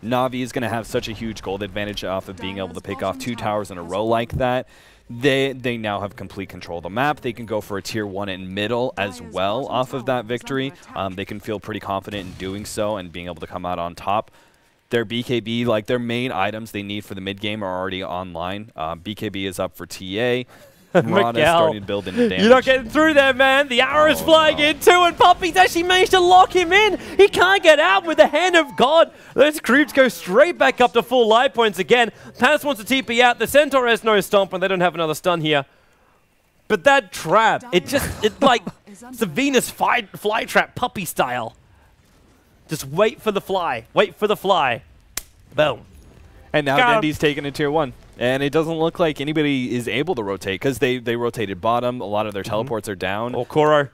Navi is going to have such a huge gold advantage off of being able to pick off 2 towers in a row like that. They now have complete control of the map. They can go for a tier 1 in middle as well off of that victory. They can feel pretty confident in doing so and being able to come out on top. Their BKB, like their main items they need for the mid game, are already online. BKB is up for TA. Murata's starting to build into damage. You're not getting through there, man. The arrow's flying in too, and Puppy's actually managed to lock him in. He can't get out with the hand of God. Those creeps go straight back up to full life points again. Panis wants to TP out. The Centaur has no stomp, and they don't have another stun here. But that trap, it's like it's the Venus fly trap, Puppy style. Just wait for the fly. Wait for the fly. Boom. And now Dendy's taking a tier 1. And it doesn't look like anybody is able to rotate because they rotated bottom. A lot of their teleports are down. Oh, Kuro.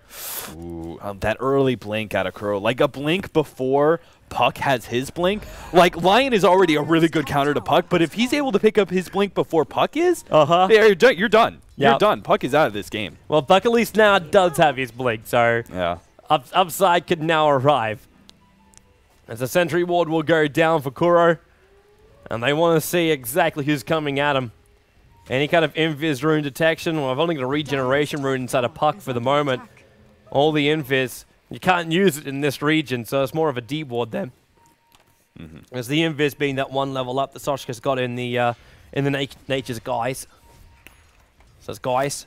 Ooh, that early blink out of Kuro. Like a blink before Puck has his blink. Like Lion is already a really good counter to Puck, but if he's able to pick up his blink before Puck is, you're done. You're done. Yep. You're done. Puck is out of this game. Well, Puck at least now does have his blink, so yeah, upside could now arrive. As the sentry ward will go down for Kuro. And they want to see exactly who's coming at him. Any kind of invis rune detection. Well, I've only got a regeneration rune inside a Puck for the moment. All the invis, you can't use it in this region, so it's more of a deep ward then. As the invis being that 1 level up that Soshka's got in the Nature's Guise. So it's Guise.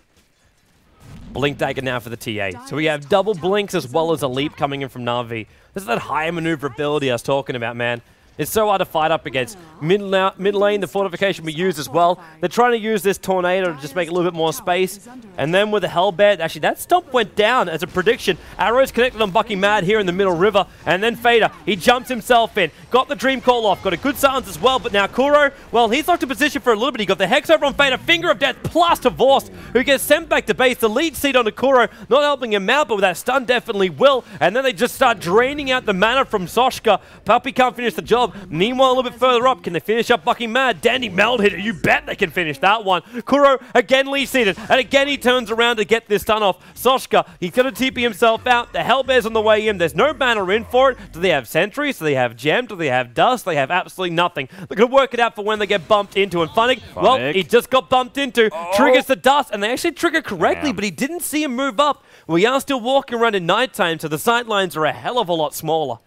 Blink dagger now for the TA. So we have double blinks as well as a leap coming in from Navi. This is that high maneuverability I was talking about, man. It's so hard to fight up against. Mid lane, the fortification we use as well. They're trying to use this tornado to just make a little bit more space. And then with the Hellbent, actually that stomp went down as a prediction. Arrows connected on Bucky Mad here in the middle river. And then Fader, he jumps himself in. Got the Dream Call off, got a good silence as well. But now Kuro, well, he's locked in position for a little bit. He got the Hex over on Fader, Finger of Death plus Divorced, who gets sent back to base. The lead seat onto Kuro, not helping him out, but with that stun definitely will. And then they just start draining out the mana from Soshka. Puppy can't finish the job. Meanwhile, a little bit further up, can they finish up Bucky Mad? Dandy Meld hit it. You bet they can finish that one. Kuro again lead seated, and again he turns around to get this stun off. Soshka, he's going to TP himself out. The Hellbear's on the way in. There's no banner in for it. Do they have sentries? Do they have gem? Do they have dust? They have absolutely nothing. They're going to work it out for when they get bumped into. And Funnick, well, he just got bumped into. Triggers the dust, and they actually trigger correctly, but he didn't see him move up. We are still walking around in nighttime, so the sight lines are a hell of a lot smaller.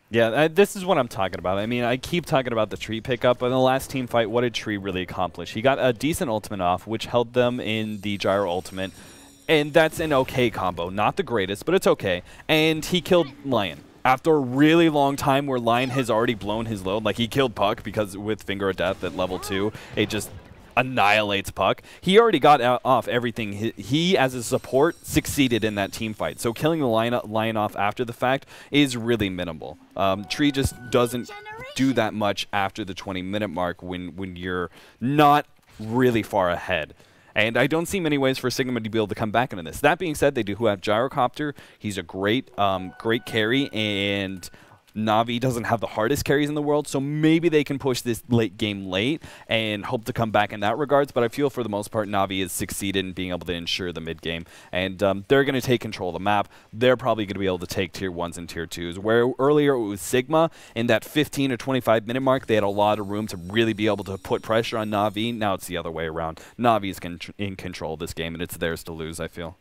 Yeah, this is what I'm talking about. I mean, I keep talking about the tree pickup, but in the last team fight, what did Tree really accomplish? He got a decent ultimate off, which held them in the Gyro ultimate, and that's an okay combo. Not the greatest, but it's okay. And he killed Lion. After a really long time where Lion has already blown his load, like he killed Puck because with Finger of Death at level 2, it just annihilates Puck. He already got off everything. He, as a support, succeeded in that team fight. So killing the lion off after the fact is really minimal. Tree just doesn't do that much after the 20-minute mark when you're not really far ahead. And I don't see many ways for Sigma to be able to come back into this. That being said, they do have Gyrocopter. He's a great carry, and Navi doesn't have the hardest carries in the world, so maybe they can push this late game late and hope to come back in that regards. But I feel for the most part, Navi has succeeded in being able to ensure the mid game, and they're going to take control of the map. They're probably going to be able to take tier 1s and tier 2s. Where earlier it was Sigma in that 15 or 25-minute mark, they had a lot of room to really be able to put pressure on Navi. Now it's the other way around. Navi's in control of this game, and it's theirs to lose, I feel.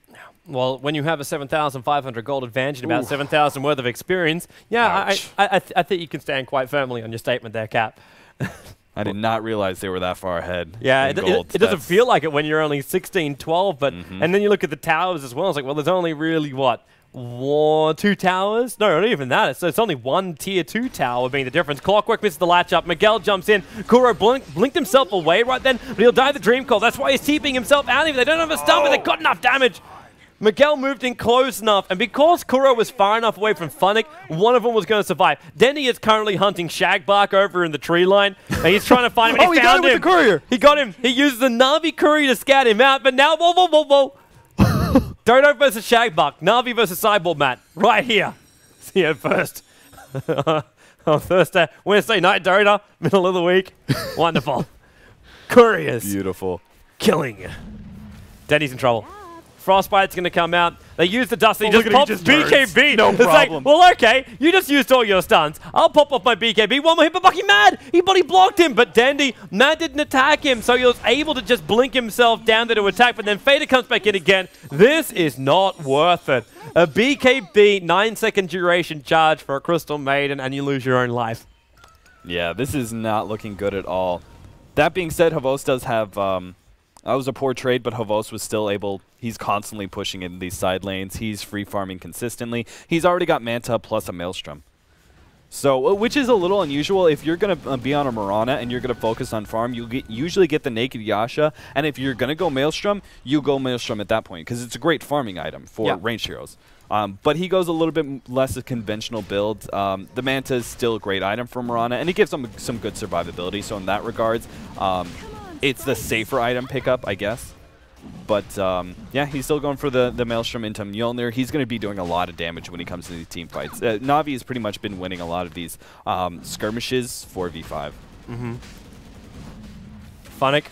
Well, when you have a 7,500 gold advantage and about 7,000 worth of experience, yeah, I think you can stand quite firmly on your statement there, Cap. I did not realize they were that far ahead. Yeah, it doesn't feel like it when you're only 16, 12, but and then you look at the towers as well. It's like, well, there's only really, what, 2 towers? No, not even that. It's only 1 tier 2 tower being the difference. Clockwork misses the latch up. Miguel jumps in. Kuro blinked himself away right then, but he'll die the Dream Call. That's why he's TPing himself out of it. They don't have a stun, but they got enough damage. Miguel moved in close enough, and because Kuro was far enough away from Funnick, one of them was going to survive. Denny is currently hunting Shagbark over in the tree line, and he's trying to find him, and he found him. With the courier. He got him. He uses the Navi courier to scout him out, but now, whoa. Dodo versus Shagbark. Navi versus Cyborg Matt. Right here. See you first. On Thursday, Wednesday night, Dodo. Middle of the week. Wonderful. Couriers. Beautiful. Killing. Denny's in trouble. Frostbite's going to come out. They use the dust and he just pops BKB. No it's problem. like, well, okay, you just used all your stuns. I'll pop off my BKB. One more hit, but fucking Mad! He body blocked him, but Dandy, Mad didn't attack him, so he was able to just blink himself down there to attack, but then Fader comes back in again. This is not worth it. A BKB 9-second duration charge for a Crystal Maiden, and you lose your own life. Yeah, this is not looking good at all. That being said, Havos does have... that was a poor trade, but Havos was still able... He's constantly pushing in these side lanes. He's free farming consistently. He's already got Manta plus a Maelstrom. So, which is a little unusual. If you're going to be on a Mirana and you're going to focus on farm, you usually get the Naked Yasha. And if you're going to go Maelstrom, you go Maelstrom at that point because it's a great farming item for ranged heroes. But he goes a little bit less a conventional build. The Manta is still a great item for Mirana, and it gives him some good survivability. So in that regards, it's the safer item pickup, I guess. But yeah, he's still going for the Maelstrom into Mjolnir. He's going to be doing a lot of damage when he comes to these team fights. Navi has pretty much been winning a lot of these skirmishes 4v5. Funnick,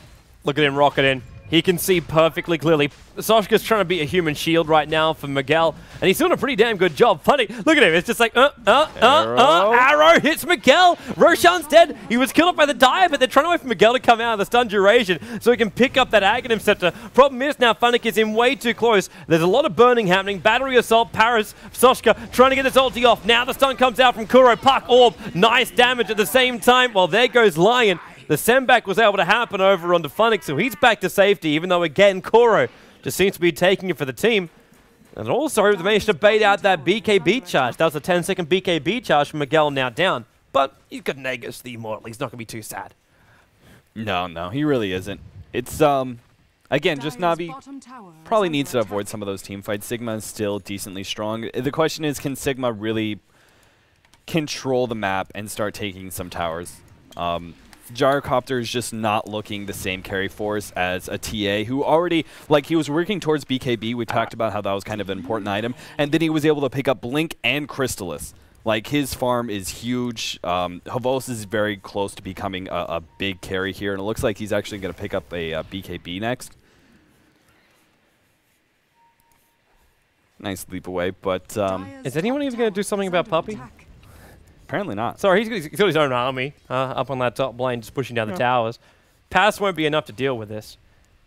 look at him rocket in. He can see perfectly clearly. Soshka's trying to be a human shield right now for Miguel, and he's doing a pretty damn good job. Funny, look at him. It's just like, arrow hits Miguel. Roshan's dead. He was killed by the Dire, but they're trying to wait for Miguel to come out of the stun duration so he can pick up that Aghanim Scepter. Problem is now Funnick is in way too close. There's a lot of burning happening. Battery Assault, Paris, Soshka trying to get his ulti off. Now the stun comes out from Kuro. Puck Orb, nice damage at the same time. Well, there goes Lion. The sendback was able to happen over onto Funnick, so he's back to safety, even though, again, Kuro just seems to be taking it for the team. And also, they managed to bait out that BKB charge. That was a 10-second BKB charge from Miguel now down. But he's got Nagus the Immortal. He's not going to be too sad. No, he really isn't. It's, again, just Navi probably needs to avoid some of those team fights. Sigma is still decently strong. The question is, can Sigma really control the map and start taking some towers? Gyrocopter is just not looking the same carry force as a TA who already, like, he was working towards BKB. We talked about how that was kind of an important item. And then he was able to pick up Blink and Crystallis. Like, his farm is huge. Havos is very close to becoming a big carry here. And it looks like he's actually going to pick up a BKB next. Nice leap away, but... is anyone even going to do something about Puppy? Apparently not. Sorry, he's got his own army up on that top lane, just pushing down the towers. Pass won't be enough to deal with this.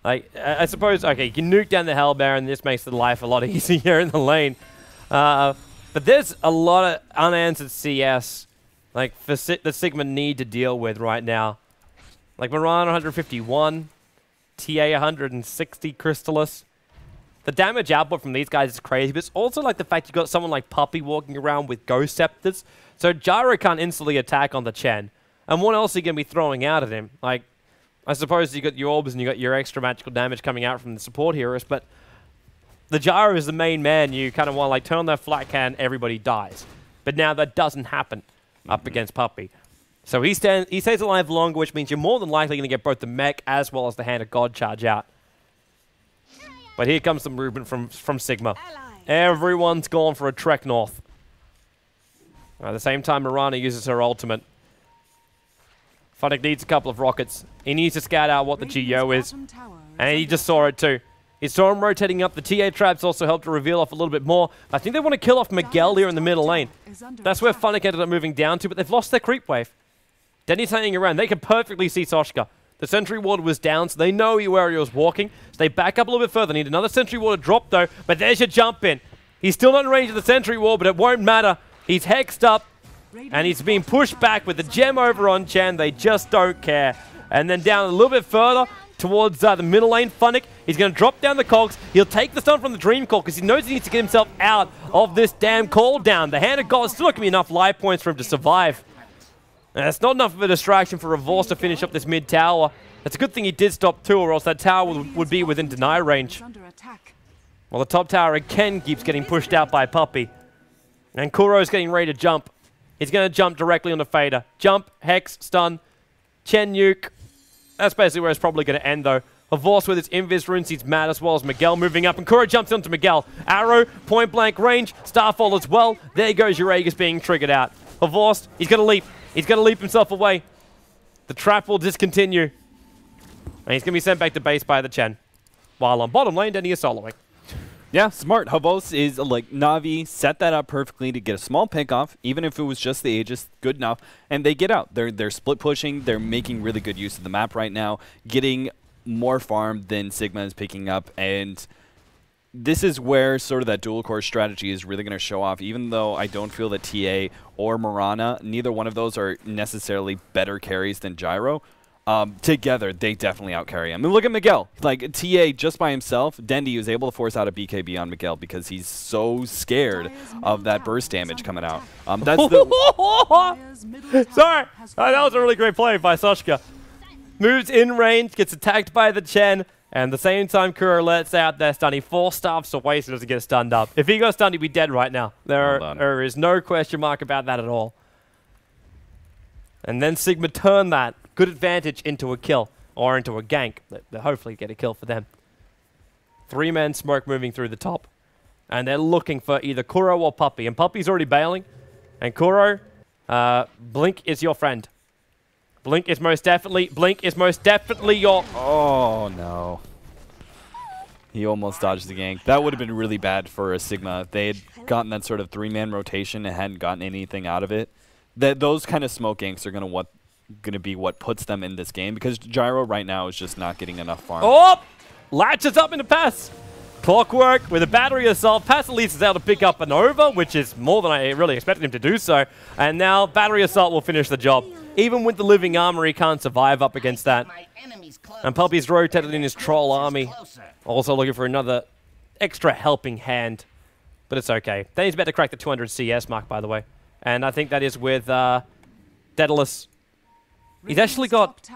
Like, I suppose, okay, you can nuke down the Hell Baron, this makes the life a lot easier in the lane. But there's a lot of unanswered CS, like, that Sigma need to deal with right now. Like, Moran 151, TA 160, Crystallis. The damage output from these guys is crazy, but it's also like the fact you got someone like Puppy walking around with Ghost Scepters. So Gyro can't instantly attack on the Chen. And what else are you going to be throwing out at him? Like, I suppose you got your orbs and you got your extra magical damage coming out from the support heroes, but the Gyro is the main man. You kind of want to like turn on that flat can, everybody dies. But now that doesn't happen up against Puppy. So he stays alive longer, which means you're more than likely going to get both the mech as well as the Hand of God charge out. But here comes the movement from Sigma. Everyone's gone for a trek north. At the same time, Mirana uses her ultimate. Funnick needs a couple of rockets. He needs to scout out what the GO is. And he just saw it too. He saw him rotating up. The TA traps also helped to reveal off a little bit more. I think they want to kill off Miguel here in the middle lane. That's where Funnick ended up moving down to, but they've lost their creep wave. Denny's hanging around. They can perfectly see Soshka. The sentry ward was down, so they know where he was walking. So they back up a little bit further. Need another sentry ward to drop, though. But there's your jump in. He's still not in range of the sentry ward, but it won't matter. He's hexed up, and he's being pushed back with the gem over on Chen. They just don't care. And then down a little bit further towards the middle lane, Funnick. He's going to drop down the cogs. He'll take the stun from the Dream Call because he knows he needs to get himself out of this damn call down. The Hand of God is still not going to be enough life points for him to survive. And it's not enough of a distraction for Revorce to finish up this mid tower. It's a good thing he did stop too, or else that tower would be within deny range. Well, the top tower again keeps getting pushed out by Puppy. And Kuro's getting ready to jump. He's going to jump directly onto Fader. Jump, Hex, stun, Chen nuke. That's basically where it's probably going to end though. Revorce with his Invis runes, he's mad as well as Miguel moving up. And Kuro jumps onto Miguel. Arrow, point blank range, Starfall as well. There goes Uragas being triggered out. Revorce, he's going to leap. He's going to leap himself away. The trap will discontinue. And he's going to be sent back to base by the Chen. While on bottom lane, Denny is soloing. Yeah, smart. Havos is like Navi set that up perfectly to get a small pick off, even if it was just the Aegis, good enough, and they get out. They're split pushing. They're making really good use of the map right now, getting more farm than Sigma is picking up, and this is where sort of that dual core strategy is really going to show off, even though I don't feel that TA or Mirana, neither one of those are necessarily better carries than Gyro. Together, they definitely outcarry him. I mean, look at Miguel. Like, TA just by himself, Dendi was able to force out a BKB on Miguel because he's so scared of that burst damage coming out. That's the... Sorry, that was a really great play by Soshka. Moves in range, gets attacked by the Chen, and at the same time, Kuro lets out their stun. He 4 staffs away so he doesn't get stunned up. If he got stunned, he'd be dead right now. There is no question mark about that at all. And then Sigma turn that good advantage into a kill, or into a gank. They'll hopefully get a kill for them. 3-man smoke moving through the top. And they're looking for either Kuro or Puppey. And Puppey's already bailing. And Kuro, Blink is your friend. Blink is most definitely your... Oh, no. He almost dodged the gank. That would have been really bad for a Sigma. If they had gotten that sort of 3-man rotation and hadn't gotten anything out of it. Those kind of smoke ganks are going to be what puts them in this game, because Gyro right now is just not getting enough farm. Oh! Latches up into pass. Clockwork with a battery assault. Pass at least is able to pick up an over, which is more than I really expected him to do so. And now battery assault will finish the job. Even with the living armor, he can't survive up against that. And Puppey's rotated in his troll army. Also looking for another extra helping hand. But it's okay. Then he's about to crack the 200 CS mark, by the way. And I think that is with Daedalus. He's actually got...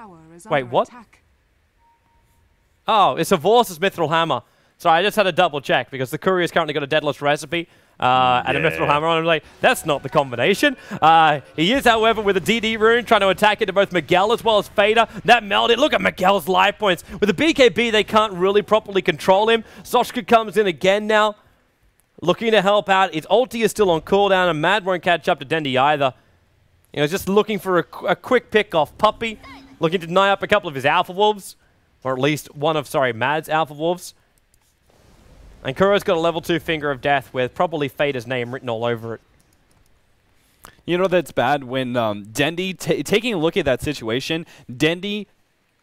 Wait, what? Oh, it's a Vorce's Mithril Hammer. So I just had to double check because the courier's currently got a Daedalus recipe and a Mithril Hammer on. I'm like, that's not the combination. He is, however, with a DD rune trying to attack into both Miguel as well as Fader. That melded. Look at Miguel's life points. With the BKB, they can't really properly control him. Soshka comes in again now, looking to help out. His ulti is still on cooldown, and Mad won't catch up to Dendi either. You know, just looking for a quick pick off Puppey, looking to deny up a couple of his Alpha Wolves, or at least one of, Mad's Alpha Wolves. And Kuro's got a level 2 Finger of Death with probably Fader's name written all over it. You know that's bad when Dendi, taking a look at that situation, Dendi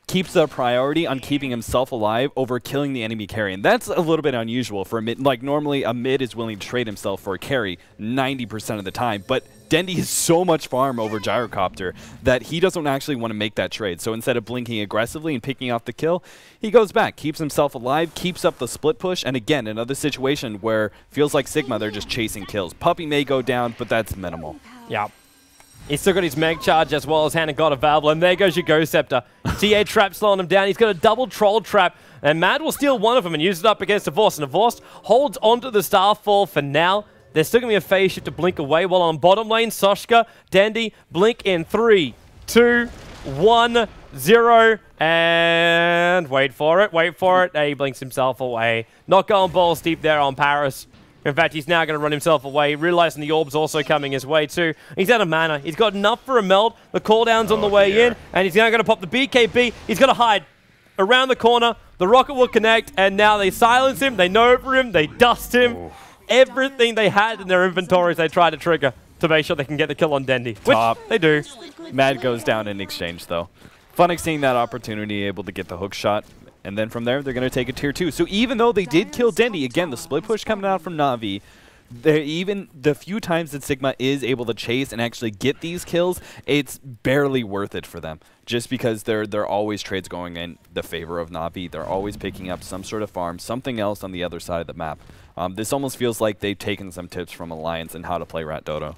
keeps the priority on keeping himself alive over killing the enemy carry. And that's a little bit unusual for a mid. Like, normally a mid is willing to trade himself for a carry 90% of the time. But Dendi is so much farm over Gyrocopter that he doesn't actually want to make that trade. So instead of blinking aggressively and picking off the kill, he goes back, keeps himself alive, keeps up the split push. And again, another situation where feels like Sigma, they're just chasing kills. Puppey may go down, but that's minimal. Yeah. He's still got his Meg Charge as well as Hand of God available, and there goes your Ghost Scepter. TA trap slowing him down. He's got a double Troll Trap, and Mad will steal one of them and use it up against Divorce, and Divorce holds onto the Starfall for now. There's still going to be a phase shift to blink away, while on bottom lane, Soshka, Dendi, blink in 3, 2, 1, 0, and wait for it. He blinks himself away. Not going balls deep there on Paris. In fact, he's now going to run himself away, realizing the orb's also coming his way too. He's out of mana. He's got enough for a meld. The cooldown's on the way in, and he's now going to pop the BKB. He's going to hide around the corner. The rocket will connect, and now they silence him. They nova him. They dust him. Oof. Everything they had in their inventories, they try to trigger to make sure they can get the kill on Dendi, which they do. Mad goes down in exchange, though. Funny seeing that opportunity, able to get the hook shot. And then from there, they're going to take a tier 2. So even though they did kill Dendi, again, the split push coming out from Navi, even the few times that Sigma is able to chase and actually get these kills, it's barely worth it for them. Just because there are always trades going in the favor of Navi. They're always picking up some sort of farm, something else on the other side of the map. This almost feels like they've taken some tips from Alliance and how to play Rat Dota.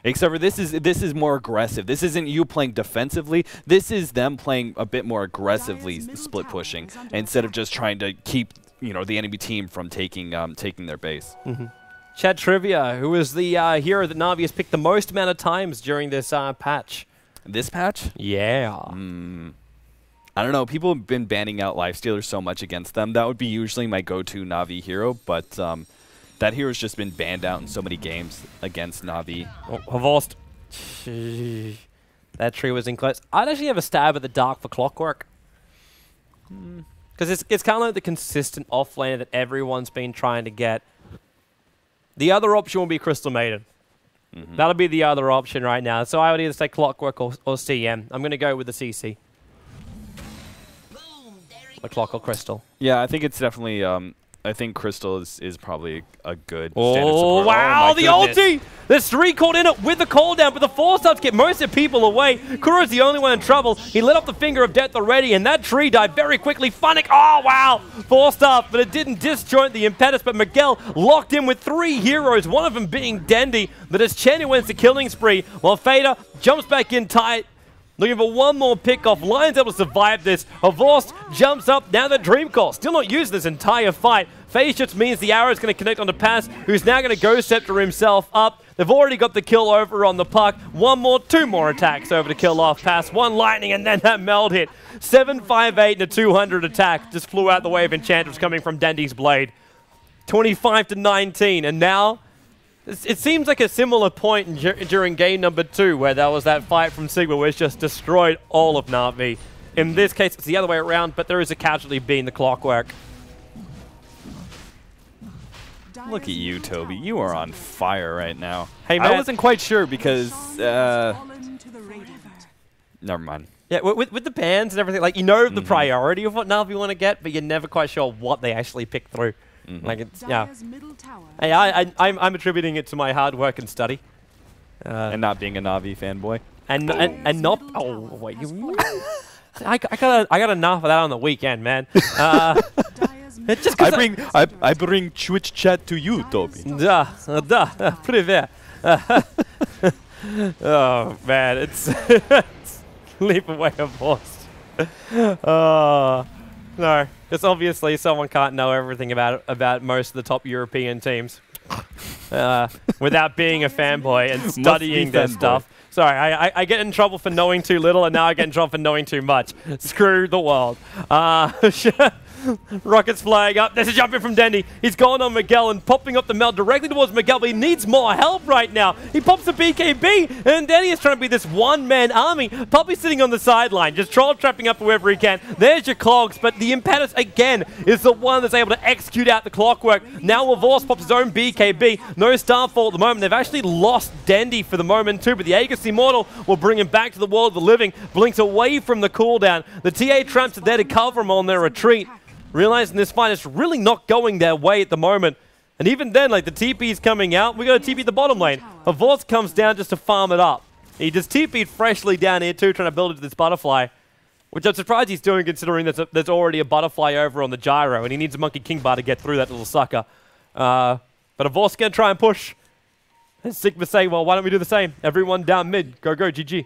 Except for this is more aggressive. This isn't you playing defensively. This is them playing a bit more aggressively, split pushing, instead of just trying to keep the enemy team from taking their base. Chad Trivia, who is the hero that Navi has picked the most amount of times during this patch. This patch? Yeah. I don't know. People have been banning out Lifestealers so much against them. That would be usually my go-to Navi hero, but that hero's just been banned out in so many games against Navi. Oh, Havost. That tree was in close. I'd actually have a stab at the Dark for Clockwork. Because it's kind of like the consistent offlaner that everyone's been trying to get. The other option will be Crystal Maiden. That'll be the other option right now. So I would either say Clockwork or CM. I'm going to go with the CC. The Clock or Crystal. Yeah, I think it's definitely... I think Crystal is probably a good standard Oh, support. wow, Oh, the ulti! There's 3 caught in it with the cooldown, but the 4 starts get most of the people away. Kuro's the only one in trouble. He lit off the finger of death already, and that tree died very quickly. Funnick, oh, wow! 4-star, but it didn't disjoint the impetus, but Miguel locked in with 3 heroes, one of them being Dendy, but as Chen wins the killing spree, while Fader jumps back in tight, looking for one more pick-off. Lion's able to survive this. Havorst jumps up. Now the Dream Call. Still not used this entire fight. Phase just means the arrow is going to connect onto Pass, who's now going to go Scepter himself up. They've already got the kill over on the puck. 2 more attacks over to kill off Pass. 1 lightning and then that meld hit. 758 and a 200 attack. Just flew out the way of Enchantress coming from Dendy's blade. 25-19. And now... it seems like a similar point during game number 2 where there was that fight from Sigma which just destroyed all of NaVi. In this case, it's the other way around, but there is a casualty being the Clockwork. Look at you, Toby. You are on fire right now. Hey, man. I wasn't quite sure because... never mind. Yeah, with the bans and everything, like, you know the priority of what NaVi want to get, but you're never quite sure what they actually pick through. Like, it's, yeah. Hey, I'm attributing it to my hard work and study. And not being a NaVi fanboy. And not... Oh, wait. I got enough of that on the weekend, man. It's just I bring Twitch chat to you, Toby. Привет. Oh, man. It's... leap away a voice. No, because obviously someone can't know everything about most of the top European teams without being a fanboy and studying their stuff. Sorry, I get in trouble for knowing too little, and now I get in trouble for knowing too much. Screw the world. Rockets flying up. There's a jump in from Dendy. He's going on Miguel and popping up the meld directly towards Miguel, but he needs more help right now. He pops the BKB, and Dendy is trying to be this one-man army. Poppy's sitting on the sideline, just troll trapping up whoever he can. There's your clogs, but the impetus, again, is the one that's able to execute out the Clockwork. Now Lavorce pops his own BKB. No Starfall at the moment. They've actually lost Dendy for the moment, too, but the Aegis Immortal will bring him back to the world of the living. Blinks away from the cooldown. The TA Tramps are there to cover him on their retreat. Realizing this fight is really not going their way at the moment. And even then, like, the TP is coming out. We got a TP the bottom lane. Havorst comes down just to farm it up. He just TP'd freshly down here too, trying to build into this butterfly. Which I'm surprised he's doing, considering there's already a butterfly over on the gyro, and he needs a Monkey King bar to get through that little sucker. But Havorst's going to try and push. And Sigma say, well, why don't we do the same? Everyone down mid. Go, go, GG.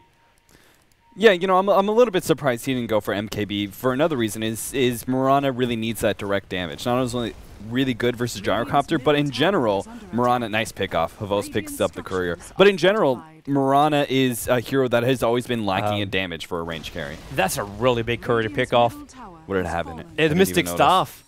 Yeah, you know, I'm a little bit surprised he didn't go for MKB. For another reason is Mirana really needs that direct damage. Not only really good versus Gyrocopter, but in general, Mirana, nice pickoff. Havorst picks up the courier. But in general, Mirana is a hero that has always been lacking in damage for a range carry. That's a really big courier to pick off. What did it have in it? It's the Mystic Staff.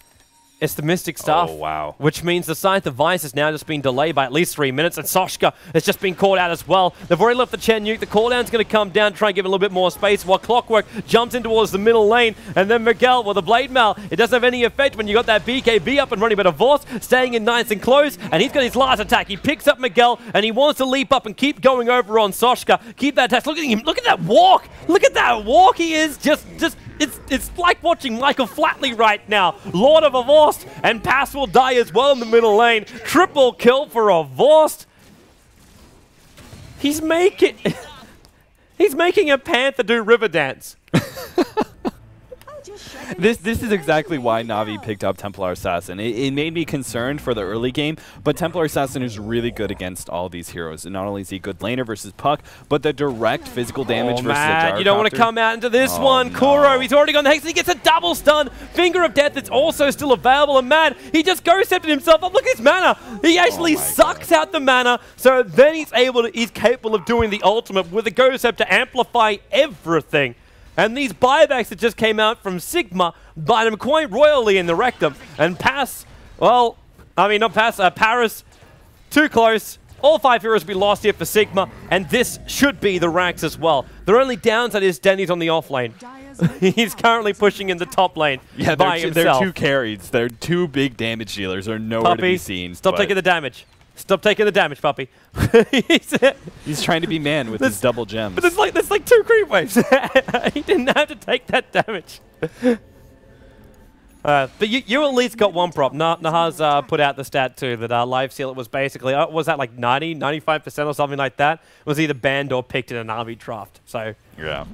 It's the Mystic Staff. Oh, wow. Which means the Scythe of Vice has now just been delayed by at least 3 minutes, and Soshka has just been called out as well. They've already left the Chen Nuke. The cooldown's going to come down, try and give it a little bit more space, while Clockwork jumps in towards the middle lane, and then Miguel, well, the Blade Mail, it doesn't have any effect when you got that BKB up and running, but Havorst staying in nice and close, and he's got his last attack. He picks up Miguel, and he wants to leap up and keep going over on Soshka. Keep that attack. Look at him. Look at that walk. Look at that walk. He is just it's like watching Michael Flatley right now. Lord of Havorst, and Pass will die as well in the middle lane. Triple kill for Havorst. He's making a Panther do river dance. This is exactly why NaVi picked up Templar Assassin. It made me concerned for the early game, but Templar Assassin is really good against all these heroes. And not only is he a good laner versus Puck, but the direct physical damage versus the Gyrocopter. You don't want to come out into this one. No. Kuro, he's already got the Hex, and he gets a double stun. Finger of Death, it's also still available. And man, he just ghost-stepped himself up. Look at his mana. He actually sucks out the mana. So then he's capable of doing the ultimate with the Ghost-Step to amplify everything. And these buybacks that just came out from Sigma bite him quite royally in the rectum. And Pass, well, I mean, not Pass, Paris, too close. All 5 heroes will be lost here for Sigma, and this should be the ranks as well. Their only downside is Denny's on the off lane. He's currently pushing in the top lane by himself. They're 2 carries. They're 2 big damage dealers. They're nowhere to be seen. Stop taking the damage. Stop taking the damage, puppy. He's trying to be man with his double gems. But there's like 2 creep waves. He didn't have to take that damage. But you at least got one prop. Nahaz put out the stat too that Live Seal it was basically, was that like 90, 95% or something like that? It was either banned or picked in an army draft. So yeah,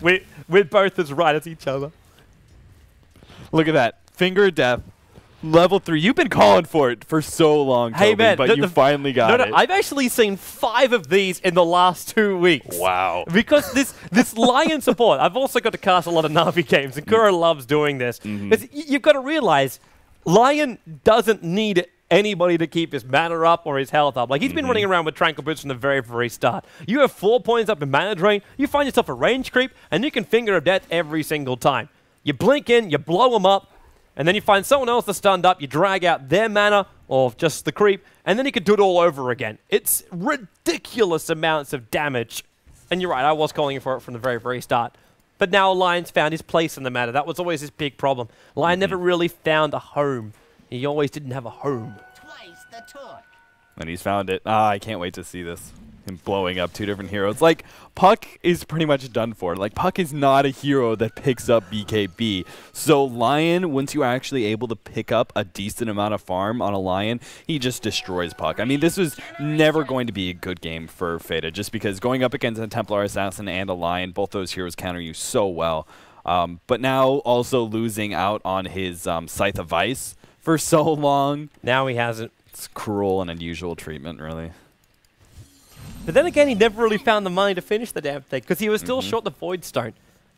we're both as right as each other. Look at that. Finger of Death. Level 3. You've been calling for it for so long, Toby, hey man, but you finally got it. I've actually seen 5 of these in the last 2 weeks. Wow. Because this Lion support, I've also got to cast a lot of Navi games, and Kuro loves doing this. You've got to realize, Lion doesn't need anybody to keep his mana up or his health up. Like, he's been running around with Tranquil Boots from the very, very start. You have 4 points up in mana drain, you find yourself a range creep, and you can Finger of Death every single time. You blink in, you blow them up, and then you find someone else that's stunned up, you drag out their mana, or just the creep, and then you can do it all over again. It's ridiculous amounts of damage. And you're right, I was calling for it from the very, very start. But now Lion's found his place in the meta. That was always his big problem. Lion never really found a home. He always didn't have a home. Twice the torque. And he's found it. I can't wait to see this. Him blowing up 2 different heroes. Like, Puck is pretty much done for. Like, Puck is not a hero that picks up BKB. So Lion, once you are actually able to pick up a decent amount of farm on a Lion, he just destroys Puck. I mean, this was never going to be a good game for Feta, just because going up against a Templar Assassin and a Lion, both those heroes counter you so well. But now also losing out on his Scythe of Ice for so long. Now he hasn't. It's cruel and unusual treatment, really. But then again, he never really found the money to finish the damn thing because he was still short the Void Stone.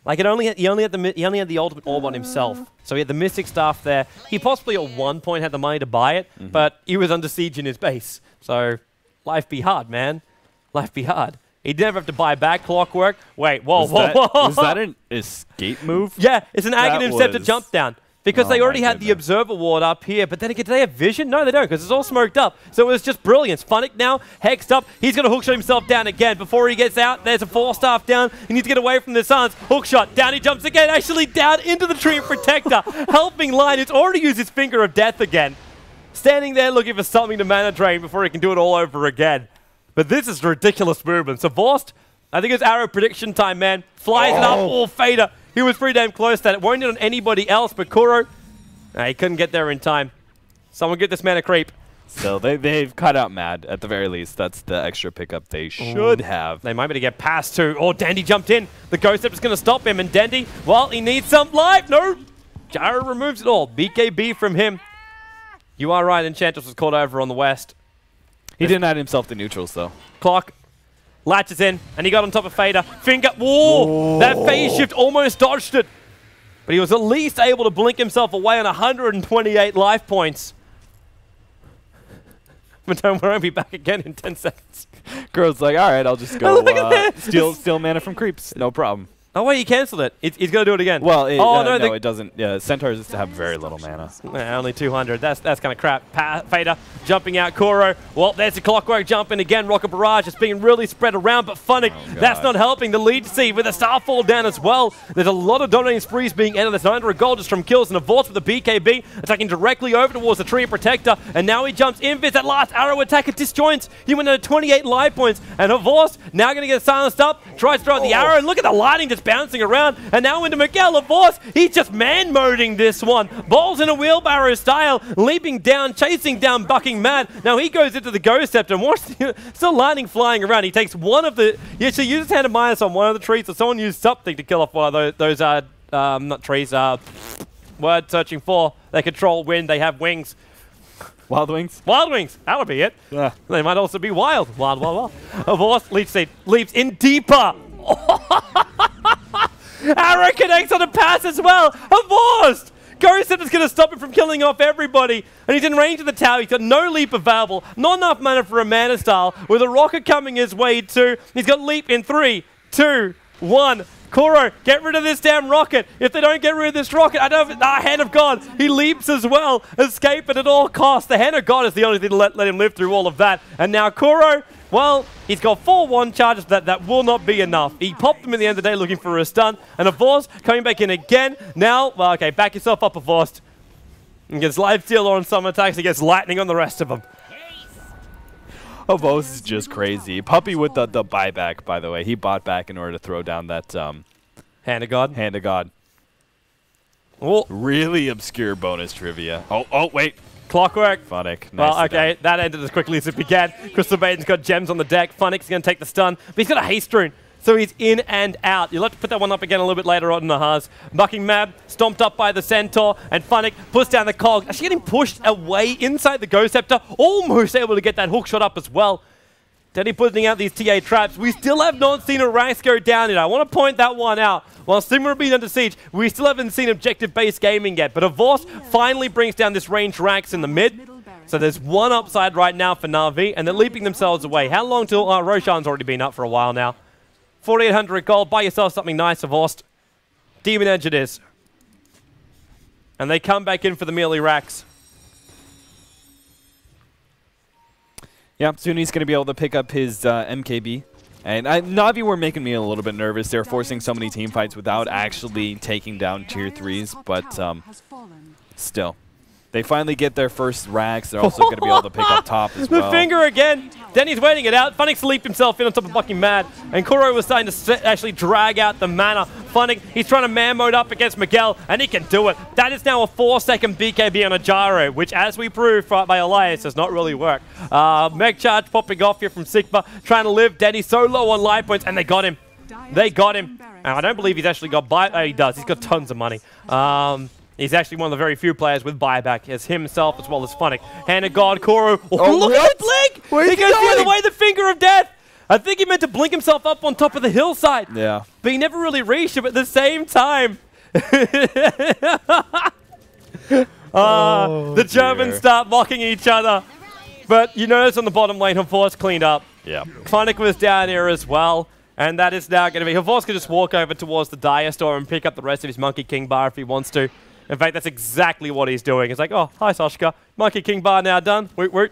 Like he only had the ultimate orb on himself, so he had the Mystic Staff there. He possibly at one point had the money to buy it, but he was under siege in his base. So life be hard, man. Life be hard. He'd never have to buy back Clockwork. Wait, whoa. Was that an escape move? Yeah, it's an Aghanim Scepter jump down. Because they already had the Observer Ward up here, but then again, do they have vision? No, they don't, because it's all smoked up. So it was just brilliance. Funnick now, hexed up. He's going to hookshot himself down again. Before he gets out, there's a 4-staff down. He needs to get away from the Suns. Hookshot, down he jumps again, actually down into the Tree Protector. Helping Lion, who's already used his Finger of Death again. Standing there looking for something to mana drain before he can do it all over again. But this is ridiculous movement. So Vorst, I think it's arrow prediction time, man. Flies it up, all Fader. He was pretty damn close to that. It won't hit on anybody else, but Kuro, he couldn't get there in time. Someone get this man a creep. So they've cut out Mad, at the very least. That's the extra pickup they should have. They might be able to get past too. Oh, Dandy jumped in. The Ghost Step is going to stop him, and Dandy, well, he needs some life. No! Jara removes it all. BKB from him. You are right, Enchantress was caught over on the west. He didn't add himself to neutrals, though. Clock latches in, and he got on top of Fader. Finger, whoa! That phase shift almost dodged it. But he was at least able to blink himself away on 128 life points. But don't worry, I'll be back again in 10 seconds. Girl's like, all right, I'll just go steal mana from creeps. No problem. Oh, wait, he cancelled it. He's going to do it again. Well, no, it doesn't. Yeah, Centaurs just have very little mana. Only 200. That's kind of crap. Fader jumping out. Kuro. Well, there's the Clockwork jumping again. Rocket Barrage is being really spread around, but Funnick, that's not helping. The lead seed with a Starfall down as well. There's a lot of dominating sprees being ended. There's 900 gold just from kills, and a Vorce with the BKB attacking directly over towards the Tree Protector, and now he jumps in. That last arrow attack, it disjoints. He went at 28 life points, and a Vorce now going to get silenced up. Tries to throw out the arrow, and look at the lightning just bouncing around, and now into Miguel Lavorce. He's just man-moding this one. Balls in a wheelbarrow style, leaping down, chasing down, bucking Mad. Now he goes into the Ghost Scepter, and watch still lightning flying around. He takes one of the... He actually uses Hand of Midas on one of the trees, so someone used something to kill off one of those not trees, word searching for. They control wind, they have wings. Wild Wings? Wild Wings! That'll be it. Yeah. They might also be wild. Wild. Vorce leaps in deeper. Arrow connects on a pass as well. Vorce! Ghost Scepter's going to stop him from killing off everybody. And he's in range of the tower. He's got no leap available. Not enough mana for a mana style. With a rocket coming his way too. He's got leap in 3, 2, 1. Kuro, get rid of this damn rocket. If they don't get rid of this rocket, I don't know. Hand of God. He leaps as well. Escape it at all costs. The Hand of God is the only thing to let him live through all of that. And now Kuro, well, he's got 4 1 charges. That will not be enough. He popped them in the end of the day looking for a stun. And Avorst coming back in again. Now, well, okay, back yourself up, Avorst. He gets live steal on some attacks. He gets lightning on the rest of them. Avorst is just crazy. Puppy with the buyback, by the way. He bought back in order to throw down that Hand of God. Hand of God. Oh. Really obscure bonus trivia. Oh, wait. Clockwork. Funnick. Well, okay, that ended as quickly as it began. Crystal Maiden's got gems on the deck. Funnick's going to take the stun, but he's got a haste rune. So he's in and out. You'll have to put that one up again a little bit later on in the Haas. Bucking Mab, stomped up by the Centaur, and Funnick puts down the cog. Actually getting pushed away inside the Ghost Scepter. Almost able to get that hook shot up as well. Denny putting out these TA traps. We still have not seen a Rax go down yet. I want to point that one out. While Sigma are being under siege, we still haven't seen objective-based gaming yet. But Avorst finally brings down this ranged Rax in the mid. So there's one upside right now for NaVi, and they're leaping themselves away. How long till Roshan's already been up for a while now? 4,800 gold. Buy yourself something nice, Avorst. Demon Edge it is. And they come back in for the melee Rax. Yeah, soon he's going to be able to pick up his MKB. And NaVi were making me a little bit nervous. They're forcing so many team fights without actually taking down tier 3s, but still. They finally get their first Rax. They're also going to be able to pick up top as well. The finger again. Denny's waiting it out. Funnick leaped himself in on top of Bucking Mad. And Kuro was starting to actually drag out the mana. Funnick, he's trying to man mode up against Miguel, and he can do it. That is now a 4-second BKB on a gyro, which, as we proved by Elias, does not really work. Meg charge popping off here from Sigma, trying to live. Denny so low on life points, and they got him. They got him. And I don't believe he's actually got buy. He does. He's got tons of money. He's actually one of the very few players with buyback, as himself as well as Funnick. Hand of God, Kuro. Oh, look at the blink! Where's he goes the other way, the finger of death. I think he meant to blink himself up on top of the hillside. Yeah. But he never really reached it at the same time. The Germans start mocking each other. But you notice on the bottom lane, Havorst cleaned up. Yeah. Funnick was down here as well. And that is now going to be... Havorst can just walk over towards the Dire Store and pick up the rest of his Monkey King bar if he wants to. In fact, that's exactly what he's doing. It's like, oh, hi, Soshka. Monkey King bar now done. Woot, woot.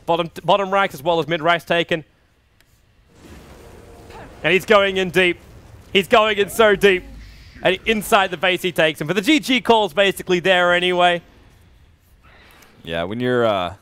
Bottom racks as well as mid racks taken. And he's going in deep. He's going in so deep. And inside the base he takes him. But the GG call's basically there anyway. Yeah, when you're... Oh,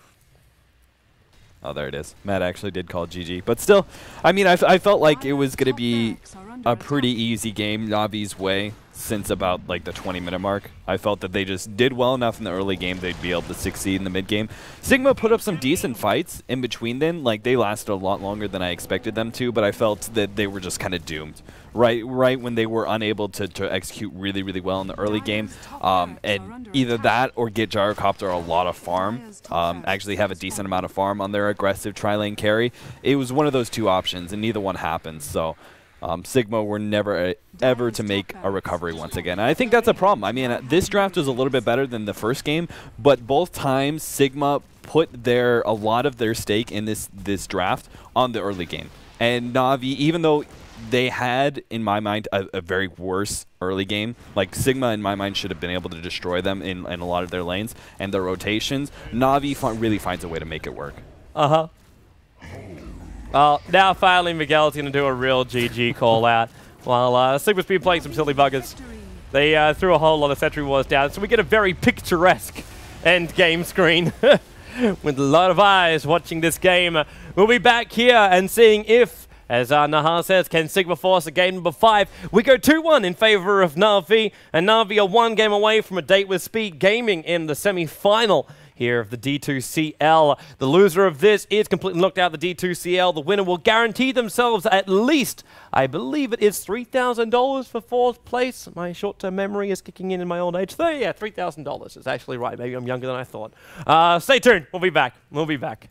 there it is. Matt actually did call GG. But still, I mean, I felt like it was going to be a pretty easy game NaVi's way since about like the 20-minute mark. I felt that they just did well enough in the early game they'd be able to succeed in the mid game. Sigma put up some decent fights in between then. Like, they lasted a lot longer than I expected them to, but I felt that they were just kind of doomed. Right when they were unable to execute really, really well in the early game. And either that or get Gyrocopter a lot of farm, actually have a decent amount of farm on their aggressive tri-lane carry. It was one of those two options, and neither one happened. So Sigma were never ever to make a recovery once again. And I think that's a problem. I mean, this draft was a little bit better than the first game, but both times Sigma put a lot of their stake in this draft on the early game. And NaVi, even though they had, in my mind, a very worse early game. Like, Sigma, in my mind, should have been able to destroy them in a lot of their lanes and their rotations. NaVi really finds a way to make it work. Uh-huh. Now, finally, Miguel's going to do a real GG call-out. While Sigma's been playing some silly buggers. They threw a whole lot of Sentry Wars down, so we get a very picturesque end game screen with a lot of eyes watching this game. We'll be back here and seeing if, as Nahar says, can Sigma force a game number 5? We go 2-1 in favor of NaVi, and NaVi are 1 game away from a date with Speed Gaming in the semi-final here of the D2CL. The loser of this is completely knocked out of the D2CL. The winner will guarantee themselves at least, I believe it is $3,000 for 4th place. My short-term memory is kicking in my old age. So yeah, $3,000 is actually right. Maybe I'm younger than I thought. Stay tuned. We'll be back. We'll be back.